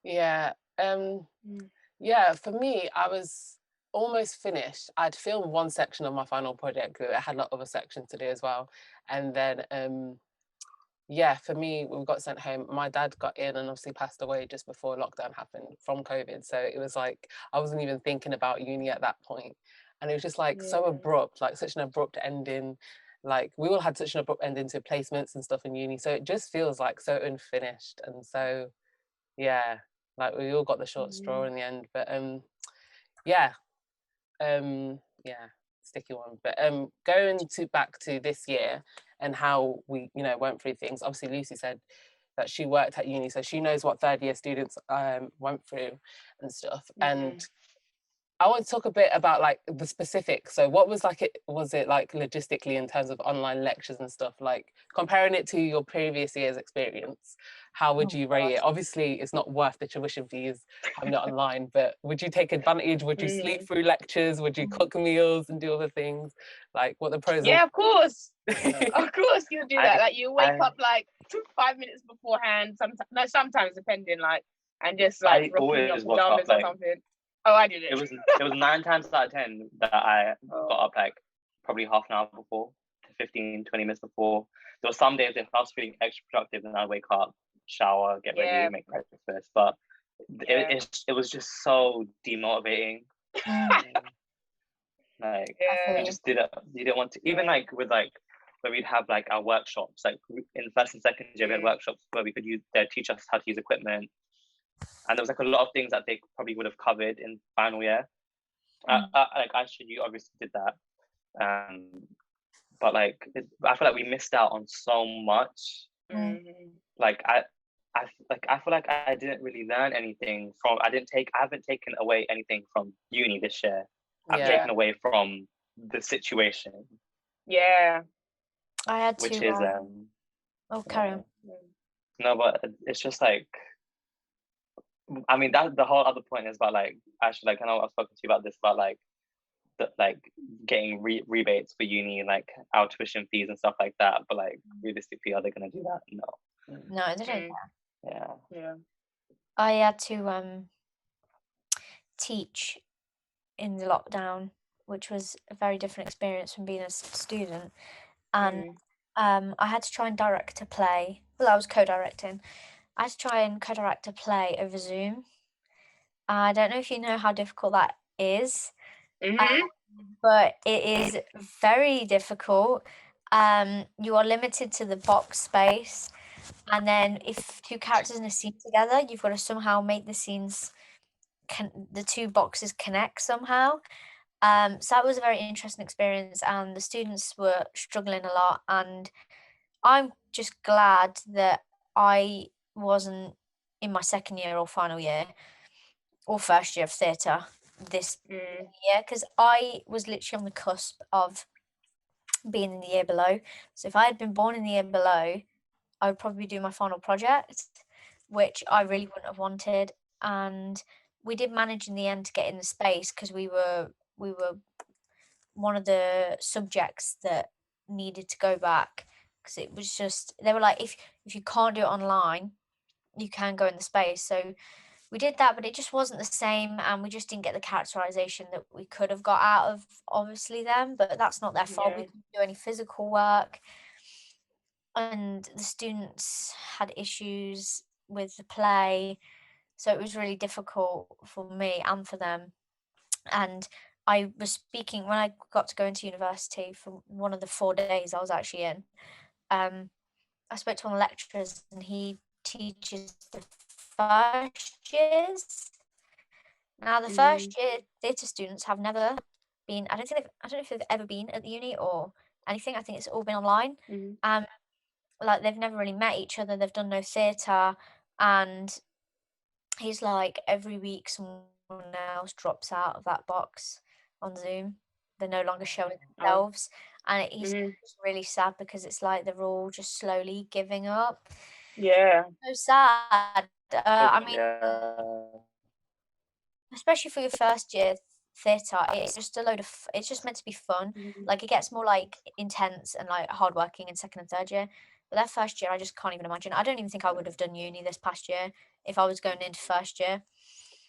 Yeah, for me, I was almost finished. I'd filmed one section of my final project. I had a lot of other sections to do as well. And then, for me, we got sent home. My dad got in and obviously passed away just before lockdown happened from COVID. So it was like, I wasn't even thinking about uni at that point. And it was just like so abrupt, like such an abrupt ending. Like we all had such an abrupt ending to placements and stuff in uni. So it just feels like so unfinished. And so, like we all got the short straw in the end, but sticky one. But going back to this year and how we went through things. Obviously, Lucy said that she worked at uni, so she knows what third year students went through and stuff. And I want to talk a bit about like the specifics. So what was it like logistically in terms of online lectures and stuff, like comparing it to your previous year's experience? How would you rate it? Obviously it's not worth the tuition fees having it online, but would you take advantage? Would you sleep through lectures? Would you cook meals and do other things? Like what the pros and of course. Of course you do that. Like you wake up like 5 minutes beforehand, sometimes depending, like, and just like I always your pajamas or something. Oh, I did it. It was 9 times out of 10 that I got up like probably half an hour before, to 15, 20 minutes before. There were some days if I was feeling extra productive, then I'd wake up, shower, get ready, make breakfast. But it was just so demotivating. Like you just didn't want to, even like with like where we'd have like our workshops, like in first and second year we had workshops where we could they'd teach us how to use equipment, and there was like a lot of things that they probably would have covered in final year. Like you obviously did that, but like I feel like we missed out on so much. Like I feel like I didn't really learn anything from. I haven't taken away anything from uni this year. I've taken away from the situation. Yeah, I had to. Which is carry on. No, but it's just like, I mean, that the whole other point is about like, actually, like I know I've spoken to you about this, about like getting rebates for uni, like our tuition fees and stuff like that. But like realistically, are they going to do that? No, they don't care. Yeah. I had to teach in the lockdown, which was a very different experience from being a student, and I had to try and direct a play. Well, I was co-directing. I had to try and co-direct a play over Zoom. I don't know if you know how difficult that is, but it is very difficult. You are limited to the box space, and then if two characters in a scene together, you've got to somehow make the scenes, the two boxes connect somehow. So that was a very interesting experience, and the students were struggling a lot, and I'm just glad that I wasn't in my second year or final year or first year of theatre this year, because I was literally on the cusp of being in the year below. So if I had been born in the year below, I would probably do my final project, which I really wouldn't have wanted. And we did manage in the end to get in the space, because we were one of the subjects that needed to go back, because it was just, they were like, if you can't do it online, you can go in the space. So we did that, but it just wasn't the same, and we just didn't get the characterization that we could have got out of obviously them, but that's not their fault. We couldn't do any physical work, and the students had issues with the play, so it was really difficult for me and for them. And I was speaking when I got to go into university for one of the 4 days I was actually in. I spoke to one of the lecturers, and he teaches the first years. Now, the first year theatre students have never been. I don't know if they've ever been at the uni or anything. I think it's all been online. Like they've never really met each other. They've done no theatre, and he's like, every week someone else drops out of that box on Zoom. They're no longer showing themselves, and he's really sad, because it's like they're all just slowly giving up. Yeah, So sad. I mean, especially for your first year theatre, it's just a load of. It's just meant to be fun. Like it gets more like intense and like hardworking in second and third year. But that first year, I just can't even imagine. I don't even think I would have done uni this past year if I was going into first year.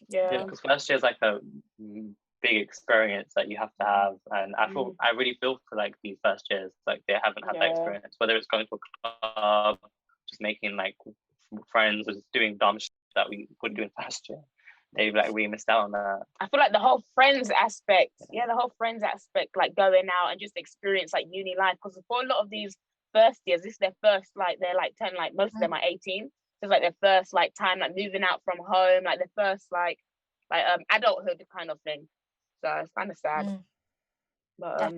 Yeah, because first year is like a big experience that you have to have, and I really feel for like these first years, like they haven't had that experience, whether it's going to a club, just making like friends, or just doing dumb shit that we would do in first year. They've like really missed out on that. I feel like the whole friends aspect, like going out and just experience like uni life, because for a lot of these first years, this is their first, like they're like 10, like most of them are 18. So it's like their first like time like moving out from home, like their first like adulthood kind of thing. So it's kind of sad. But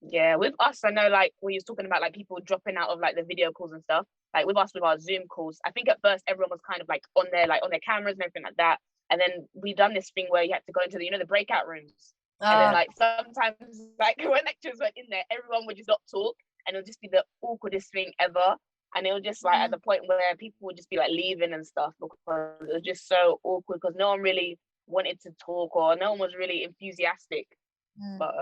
yeah, with us, I know like when you was talking about like people dropping out of like the video calls and stuff, like with us with our Zoom calls, I think at first everyone was kind of like on their cameras and everything like that. And then we done this thing where you had to go into the breakout rooms. And then like sometimes like when lecturers were in there, everyone would just not talk, and it'll just be the awkwardest thing ever. And it was just like at the point where people would just be like leaving and stuff, because it was just so awkward, because no one really wanted to talk, or no one was really enthusiastic. But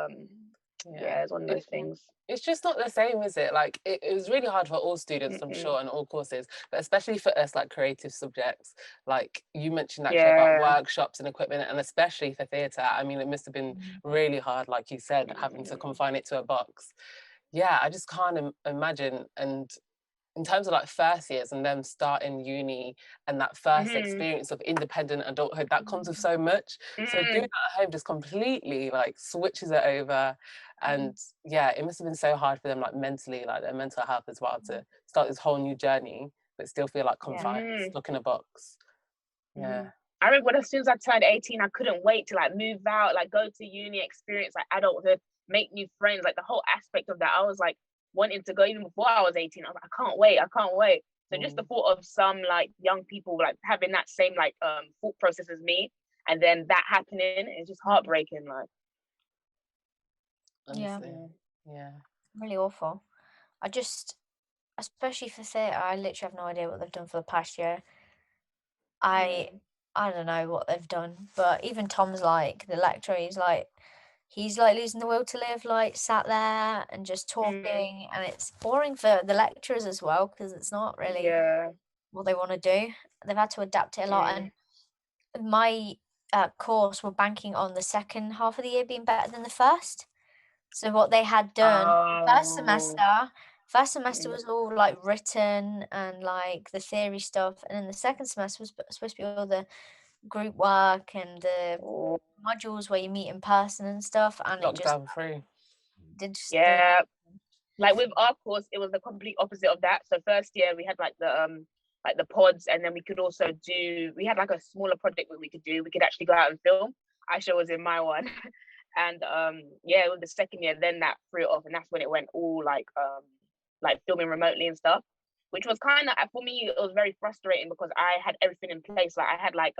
Yeah, it's one of those things. It's just not the same, is it? Like it was really hard for all students, I'm sure, and all courses, but especially for us, like creative subjects. Like you mentioned actually about workshops and equipment, and especially for theatre. I mean, it must have been really hard, like you said, having to confine it to a box. Yeah, I just can't imagine. And in terms of like first years and them starting uni and that first experience of independent adulthood, that comes with so much. So doing that at home just completely like switches it over. And yeah, it must have been so hard for them, like mentally, like their mental health as well, to start this whole new journey, but still feel like confined, stuck in a box. Yeah. I remember when as soon as I turned 18, I couldn't wait to like move out, like go to uni, experience like adulthood, make new friends, like the whole aspect of that. I was like wanting to go even before I was 18. I was like, I can't wait. So just the thought of some like young people like having that same like thought process as me, and then that happening is just heartbreaking. Like, honestly. Yeah. Really awful. I just, especially for theatre, I literally have no idea what they've done for the past year. I don't know what they've done, but even Tom's like the lecturer, he's like losing the will to live, like sat there and just talking, and it's boring for the lecturers as well, because it's not really what they want to do. They've had to adapt it a lot, and my course were banking on the second half of the year being better than the first. So what they had done first semester was all like written and like the theory stuff, and then the second semester was supposed to be all the group work and the modules where you meet in person and stuff, and lockdown free. Like with our course, it was the complete opposite of that. So first year we had like the pods, and then we could also we had like a smaller project that we could do. We could actually go out and film. Aisha was in my one. And with the second year, then that threw it off, and that's when it went all like filming remotely and stuff, which was kind of, for me, it was very frustrating because I had everything in place. Like I had like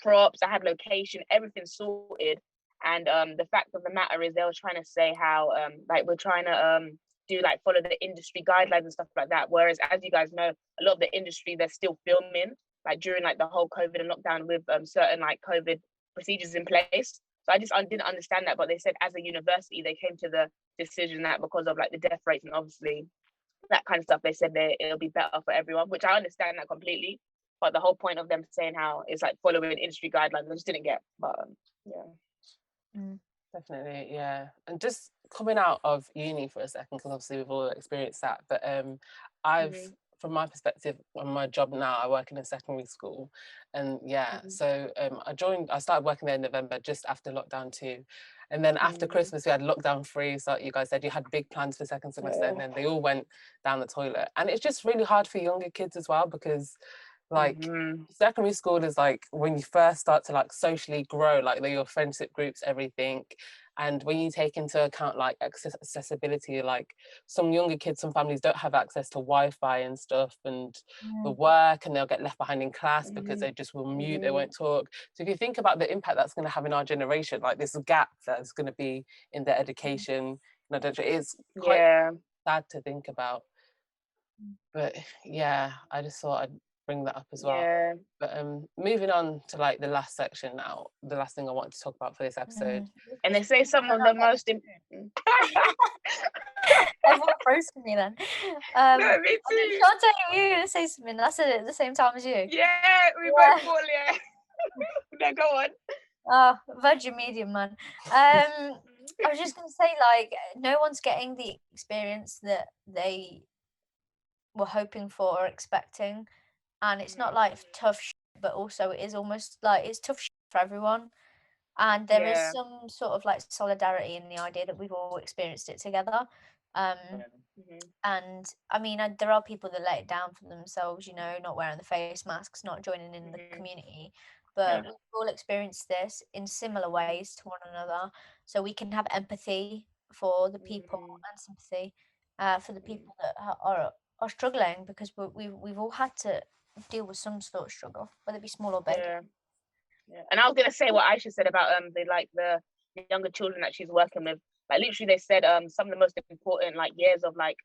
props, I had location, everything sorted, and the fact of the matter is they were trying to say how like we're trying to do like follow the industry guidelines and stuff like that. Whereas, as you guys know, a lot of the industry, they're still filming like during like the whole COVID and lockdown with certain like COVID procedures in place. So I just didn't understand that, but they said as a university, they came to the decision that because of like the death rates and obviously that kind of stuff, they said that it'll be better for everyone, which I understand that completely. But the whole point of them saying how it's like following industry guidelines, I just didn't get. But definitely, yeah. And just coming out of uni for a second, because obviously we've all experienced that. But I've from my perspective, on my job now, I work in a secondary school, and so I started working there in November, just after lockdown 2, and then after Christmas we had lockdown 3. So you guys said you had big plans for second semester, and then they all went down the toilet, and it's just really hard for younger kids as well, because like secondary school is like when you first start to like socially grow, like your friendship groups, everything. And when you take into account like accessibility, like some younger kids, some families don't have access to Wi-Fi and stuff, and the work, and they'll get left behind in class because they just will mute, they won't talk. So if you think about the impact that's going to have in our generation, like this gap that's going to be in their education, it's quite sad to think about. But yeah, I just thought I'd bring that up as well. But moving on to like the last section now, the last thing I wanted to talk about for this episode. And they say some of the most everyone froze for me then. No, me too. Shante, you were gonna say something. That's it at the same time as you. Yeah, we both fall, No, go on. Oh, Virgin Medium, man. I was just gonna say, like, no one's getting the experience that they were hoping for or expecting, and it's not like tough shit, but also it is almost like it's tough shit for everyone, and there is some sort of like solidarity in the idea that we've all experienced it together. And I mean, there are people that let it down for themselves, you know, not wearing the face masks, not joining in the community, but we've all experienced this in similar ways to one another, so we can have empathy for the people and sympathy for the people that are struggling, because we've all had to deal with some sort of struggle, whether it be small or big. And I was gonna say what Aisha said about the younger children that she's working with. Like literally, they said some of the most important like years of like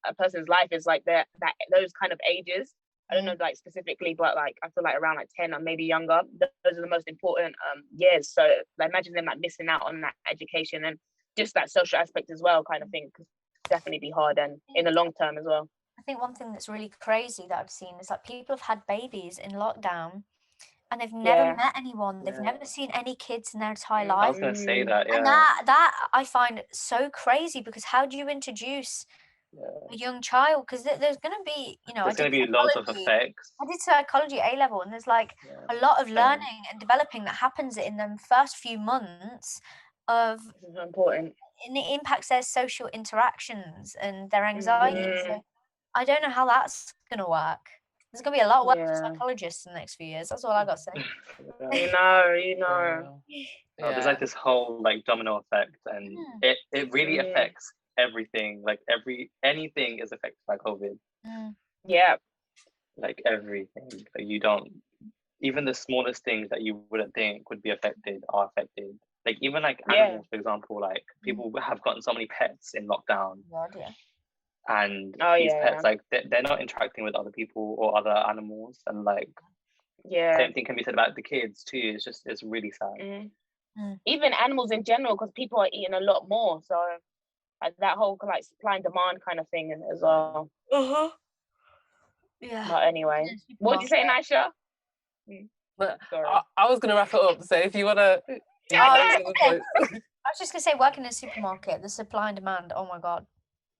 a person's life is like those kind of ages. I don't know like specifically, but like I feel like around like 10 or maybe younger. Those are the most important years. So I imagine them like missing out on that education, and just that social aspect as well, kind of thing, could definitely be hard, and in the long term as well. I think one thing that's really crazy that I've seen is like people have had babies in lockdown and they've never Yeah. met anyone. They've Yeah. never seen any kids in their entire Mm. I life. was gonna say Mm. that. Yeah. And that I find so crazy, because how do you introduce Yeah. a young child? Because there's going to be, you know, There's I gonna did be lots of psychology. effects. I did psychology A level, and there's like Yeah. a lot of Same. learning and developing that happens in them first few months of, This is so important. and it impacts their social interactions and their anxiety. Mhm. So I don't know how that's going to work. There's going to be a lot of work for Yeah. psychologists in the next few years. That's all I got to say. Yeah. You know. Oh, there's like this whole like domino effect, and it really Mm. affects everything. Like anything is affected by COVID. Mm. Yeah. Like everything. Like you don't, even the smallest things that you wouldn't think would be affected are affected. Like even like Yeah. animals, for example, like people have gotten so many pets in lockdown, God, yeah. and Oh, these yeah, pets like they're not interacting with other people or other animals, and like Yeah. same thing can be said about the kids too. It's really sad. Mm. Mm. Even animals in general, because people are eating a lot more, so like that whole like supply and demand kind of thing as well. Yeah. But anyway, what did you say, Nisha? But Sorry. I was gonna wrap it up. So if you wanna, okay. yeah, I was just going to say, working in a supermarket, the supply and demand, oh my God.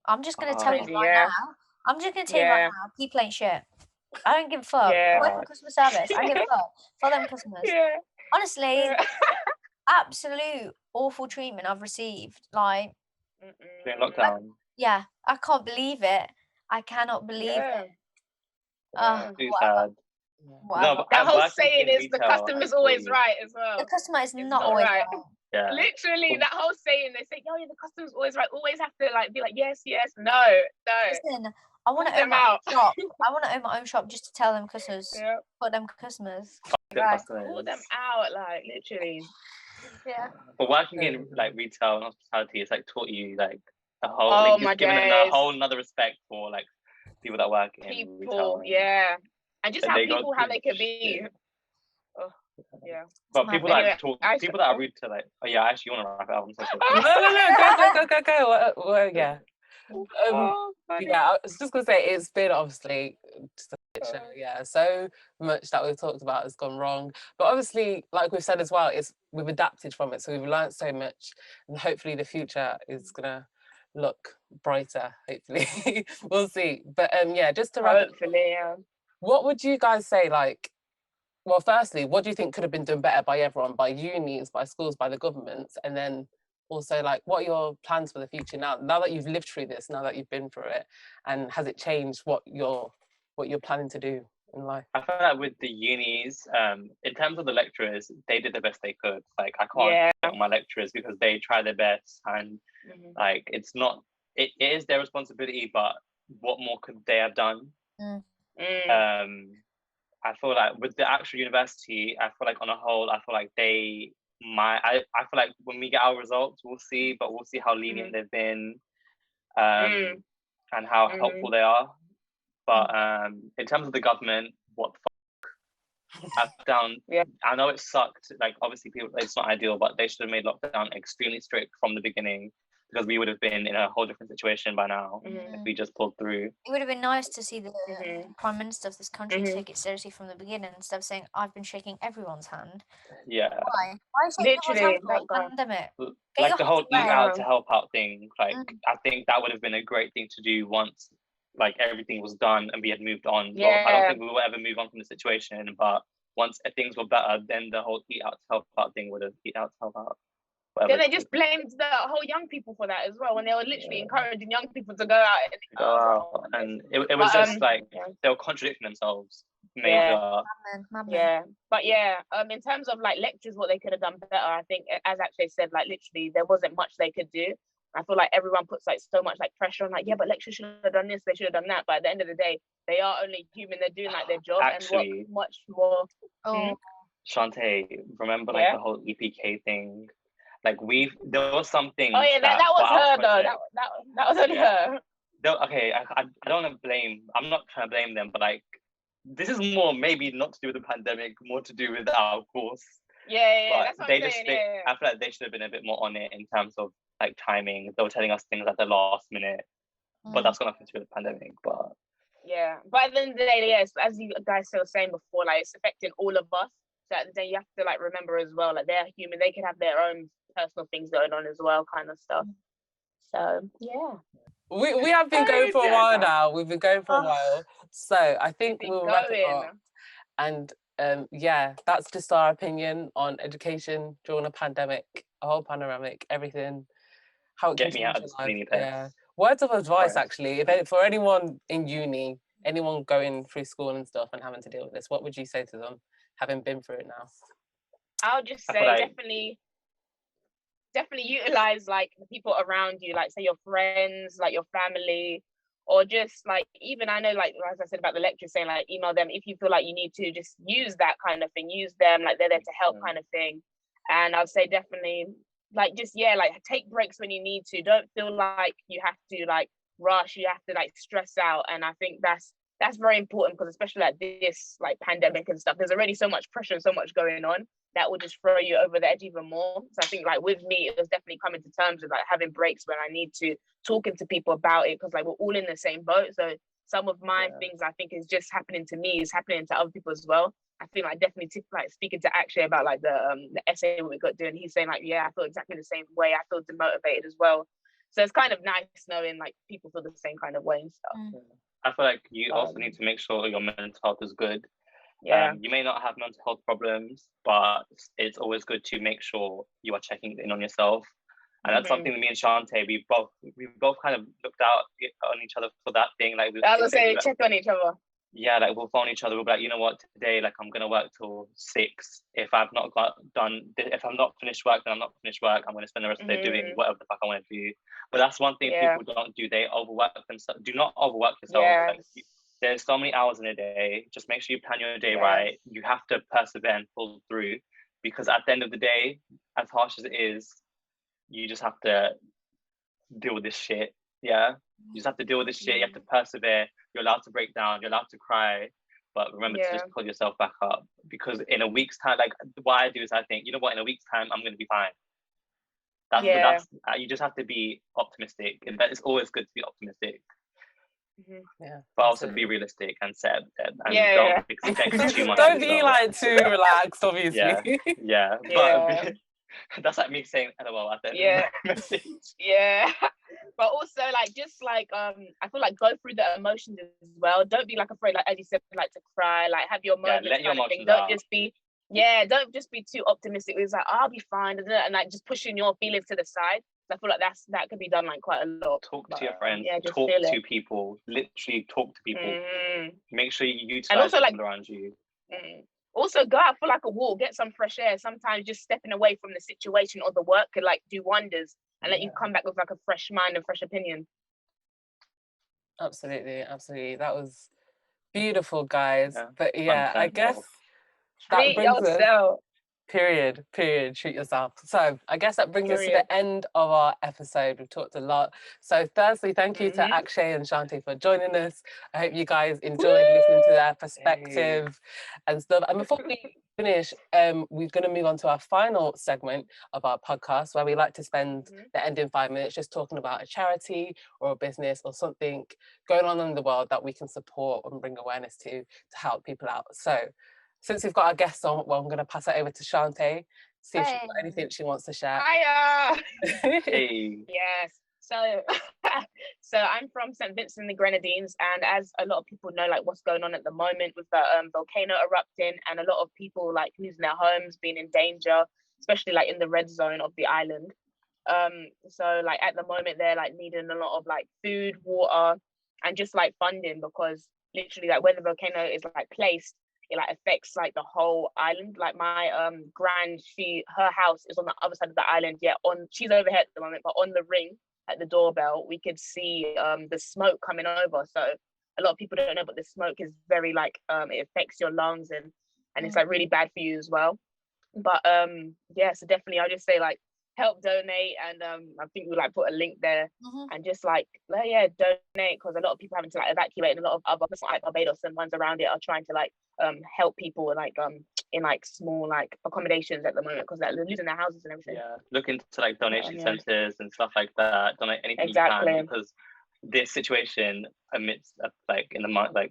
I'm just going to tell you Crazy, right yeah. now. I'm just going to tell you right Yeah. now, people ain't shit. I don't give a fuck. Yeah. I work in customer service. I don't give a fuck. For them customers. Yeah. Honestly, Yeah. absolute awful treatment I've received. Like, During lockdown. yeah, I can't believe it. I cannot believe Yeah. it. Yeah. Too Whatever. sad. Whatever. but That I'm whole working saying in is the retail, customer's I always fully- right as well. The customer is It's not not always right. right. Yeah. Literally, Well- that whole saying, they say, "Oh, yeah, the customer's always right." Always have to like be like, "Yes, yes, no, no." Listen, I want to Call own them my out. own shop. I want to own my own shop just to tell them customers. Yeah. Put them customers. The Right. customers. Call them out, like literally. Yeah. But working in like retail and hospitality, it's like taught you like a whole, Oh, like, my just giving them days. a whole another respect for like people that work in People, retail. yeah, and just And how they go people how through they could be. shit. Oh, yeah. But mad. people Anyway, that talk, I- people that are rude to like, oh yeah, actually you want to wrap it up. I'm so no, sorry. go. Well, yeah. Oh, funny. Yeah, I was just gonna say it's been obviously just a bit shit, yeah, so much that we've talked about has gone wrong, but obviously, like we've said as well, we've adapted from it, so we've learned so much, and hopefully the future is gonna look brighter. Hopefully, we'll see. But yeah, just to wrap it, Hopefully, yeah. what would you guys say? Like, well, firstly, what do you think could have been done better by everyone, by unis, by schools, by the governments, and then also, like, what are your plans for the future now that you've lived through this, now that you've been through it, and has it changed what you're planning to do in life? I feel like with the unis, in terms of the lecturers, they did the best they could. Like I can't Yeah. put on my lecturers because they try their best, and Mhm. like it's not, it is their responsibility, but what more could they have done? Mm. I feel like with the actual university, I feel like on a whole, I feel like I feel like when we get our results, we'll see, but we'll see how lenient they've been, and how helpful they are. But in terms of the government, what the fuck? Yeah. I know it sucked. Like obviously, it's not ideal, but they should have made lockdown extremely strict from the beginning, because we would have been in a whole different situation by now if we just pulled through. It would have been nice to see the Prime Minister of this country Mhm. take it seriously from the beginning, instead of saying, I've been shaking everyone's hand. Yeah. Why? Why are you shaking everyone's Literally, hand for a that guy. pandemic? Get Like your the whole hands eat away. out to help out thing. Like Mm. I think that would have been a great thing to do once like everything was done and we had moved on. Well, I don't Yeah. think we will ever move on from the situation, but once things were better, then the whole eat out to help out thing would have eat out to help out. Whatever Then they it's just blamed the whole young people for that as well, when they were literally encouraging young people to go out and go out. And it was But, just like yeah. they were contradicting themselves. Major. Yeah. Madman. Yeah, but yeah, in terms of like lectures, what they could have done better, I think, as Akshay said, like literally there wasn't much they could do. I feel like everyone puts like so much like pressure on, like, yeah, but lecturers should have done this, they should have done that. But at the end of the day, they are only human. They're doing like their job, Actually, and what much more. Oh, Shantae, remember like Yeah. the whole EPK thing? Like there was something. Oh yeah, that was her though. That was on her. Okay, I don't want to blame. I'm not trying to blame them, but like this is more maybe not to do with the pandemic, more to do with our course. Yeah, But that's what they I'm just saying. they, Yeah. I feel like they should have been a bit more on it in terms of like timing. They were telling us things at the last minute, but that's got nothing to do with the pandemic. But yeah, but at the end of the day, yes, as you guys were saying before, like it's affecting all of us. So at the day, you have to like remember as well, like they're human. They can have their own personal things going on as well, kind of stuff. So yeah. We have been going for a while now. We've been going for a while. So I think we'll wrap it up. And yeah, that's just our opinion on education during a pandemic, a whole panoramic, everything. How it get me out of this life. Yeah. Words of advice, actually, for anyone in uni, anyone going through school and stuff and having to deal with this, what would you say to them, having been through it now? I'll just say definitely utilize like the people around you, like say your friends, like your family, or just like even I know like as I said about the lecture saying like email them if you feel like you need to, just use that kind of thing, use them, like they're there to help kind of thing. And I'll say definitely like just like take breaks when you need to. Don't feel like you have to like rush, you have to like stress out. And I think that's very important, because especially like this like pandemic and stuff, there's already so much pressure and so much going on that will just throw you over the edge even more. So I think like with me, it was definitely coming to terms with like having breaks when I need to, talking to people about it, because like we're all in the same boat. So some of my things I think is just happening to me is happening to other people as well. I feel like definitely like speaking to Akshay about like the essay we got doing, he's saying like, yeah, I feel exactly the same way. I feel demotivated as well. So it's kind of nice knowing like people feel the same kind of way and stuff. I feel like you also need to make sure your mental health is good. You may not have mental health problems, but it's always good to make sure you are checking in on yourself. And that's something that me and Shante, we both kind of looked out on each other for that thing. Like I was saying, check on each other. Yeah, like we'll phone each other. We'll be like, you know what, today, like I'm gonna work till 6. If I've not if I'm not finished work, then I'm not finished work. I'm gonna spend the rest of the day doing whatever the fuck I want to do. But that's one thing people don't do. They overwork themselves. Do not overwork yourself. Like, there's so many hours in a day. Just make sure you plan your day right. You have to persevere and pull through, because at the end of the day, as harsh as it is, you just have to deal with this shit. Yeah, you just have to deal with this shit. You have to persevere. You're allowed to break down. You're allowed to cry, but remember to just pull yourself back up. Because in a week's time, like what I do is I think, you know what, in a week's time, I'm gonna be fine. That's you just have to be optimistic, and that is always good to be optimistic. But also be realistic and set and don't expect too much. Don't be like too relaxed, obviously. But that's like me saying LOL at the end of the message. But also like just like I feel like go through the emotions as well. Don't be like afraid, like as you said, like to cry, like have your moments. Let your emotions don't just be don't just be too optimistic. It's like I'll be fine, and like just pushing your feelings to the side. I feel like that could be done like quite a lot. Talk to your friends, talk to people, literally talk to people. Make sure you utilize people around you. Also go out for like a walk, get some fresh air. Sometimes just stepping away from the situation or the work could like do wonders and let you come back with like a fresh mind and fresh opinion. Absolutely. That was beautiful, guys. But I guess that brings us period, treat yourself. So I guess that brings us to the end of our episode. We've talked a lot. So firstly, thank you to Akshay and Shante for joining us. I hope you guys enjoyed listening to their perspective and stuff. And before we finish, we're going to move on to our final segment of our podcast, where we like to spend the ending 5 minutes just talking about a charity or a business or something going on in the world that we can support and bring awareness to help people out. So since we've got our guests on, well, I'm going to pass it over to Shante, see if she's got anything she wants to share. Hiya! Yes. So I'm from St. Vincent and the Grenadines, and as a lot of people know, like what's going on at the moment with the volcano erupting, and a lot of people like losing their homes, being in danger, especially like in the red zone of the island. So like at the moment they're like needing a lot of like food, water, and just like funding, because literally like where the volcano is like placed, it like affects like the whole island. Like my gran, her house is on the other side of the island. She's over here at the moment, but on the ring at the doorbell we could see the smoke coming over. So a lot of people don't know, but the smoke is very like it affects your lungs and it's like really bad for you as well. But so definitely I'll just say like help donate, and I think we'll like put a link there and just like donate, because a lot of people having to like evacuate, and a lot of other like Barbados and ones around it are trying to like help people like in like small like accommodations at the moment because like they're losing their houses and everything. Yeah, look into like donation Yeah. centers and stuff like that. Donate anything you Exactly. can, because this situation amidst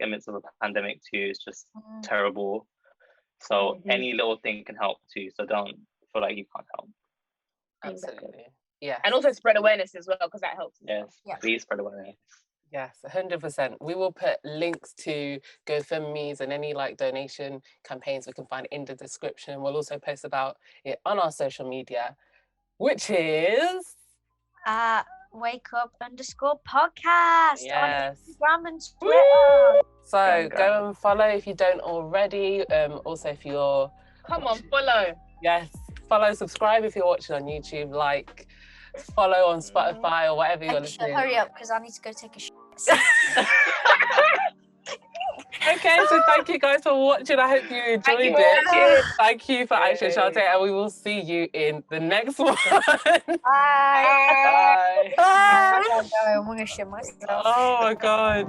amidst of a pandemic too is just terrible. So Mhm. any little thing can help too. So don't feel like you can't help. Absolutely. Yes. And also spread awareness as well because that helps. Yes, Yeah. please spread awareness. Yes, 100%. We will put links to GoFundMe's and any like donation campaigns we can find in the description. We'll also post about it on our social media, which is Wake Up _podcast Yes. on Instagram and Twitter. So go and follow if you don't already. Also, if you're Come on, follow. follow, subscribe if you're watching on YouTube, like, follow on Spotify or whatever you're listening. Hurry up because I need to go take a shit. Okay, so thank you guys for watching. I hope you enjoyed Thank you for it. watching. Thank you for Aisha Yay. Shante, and we will see you in the next one. Bye. Bye. I'm gonna shit myself. Oh my god.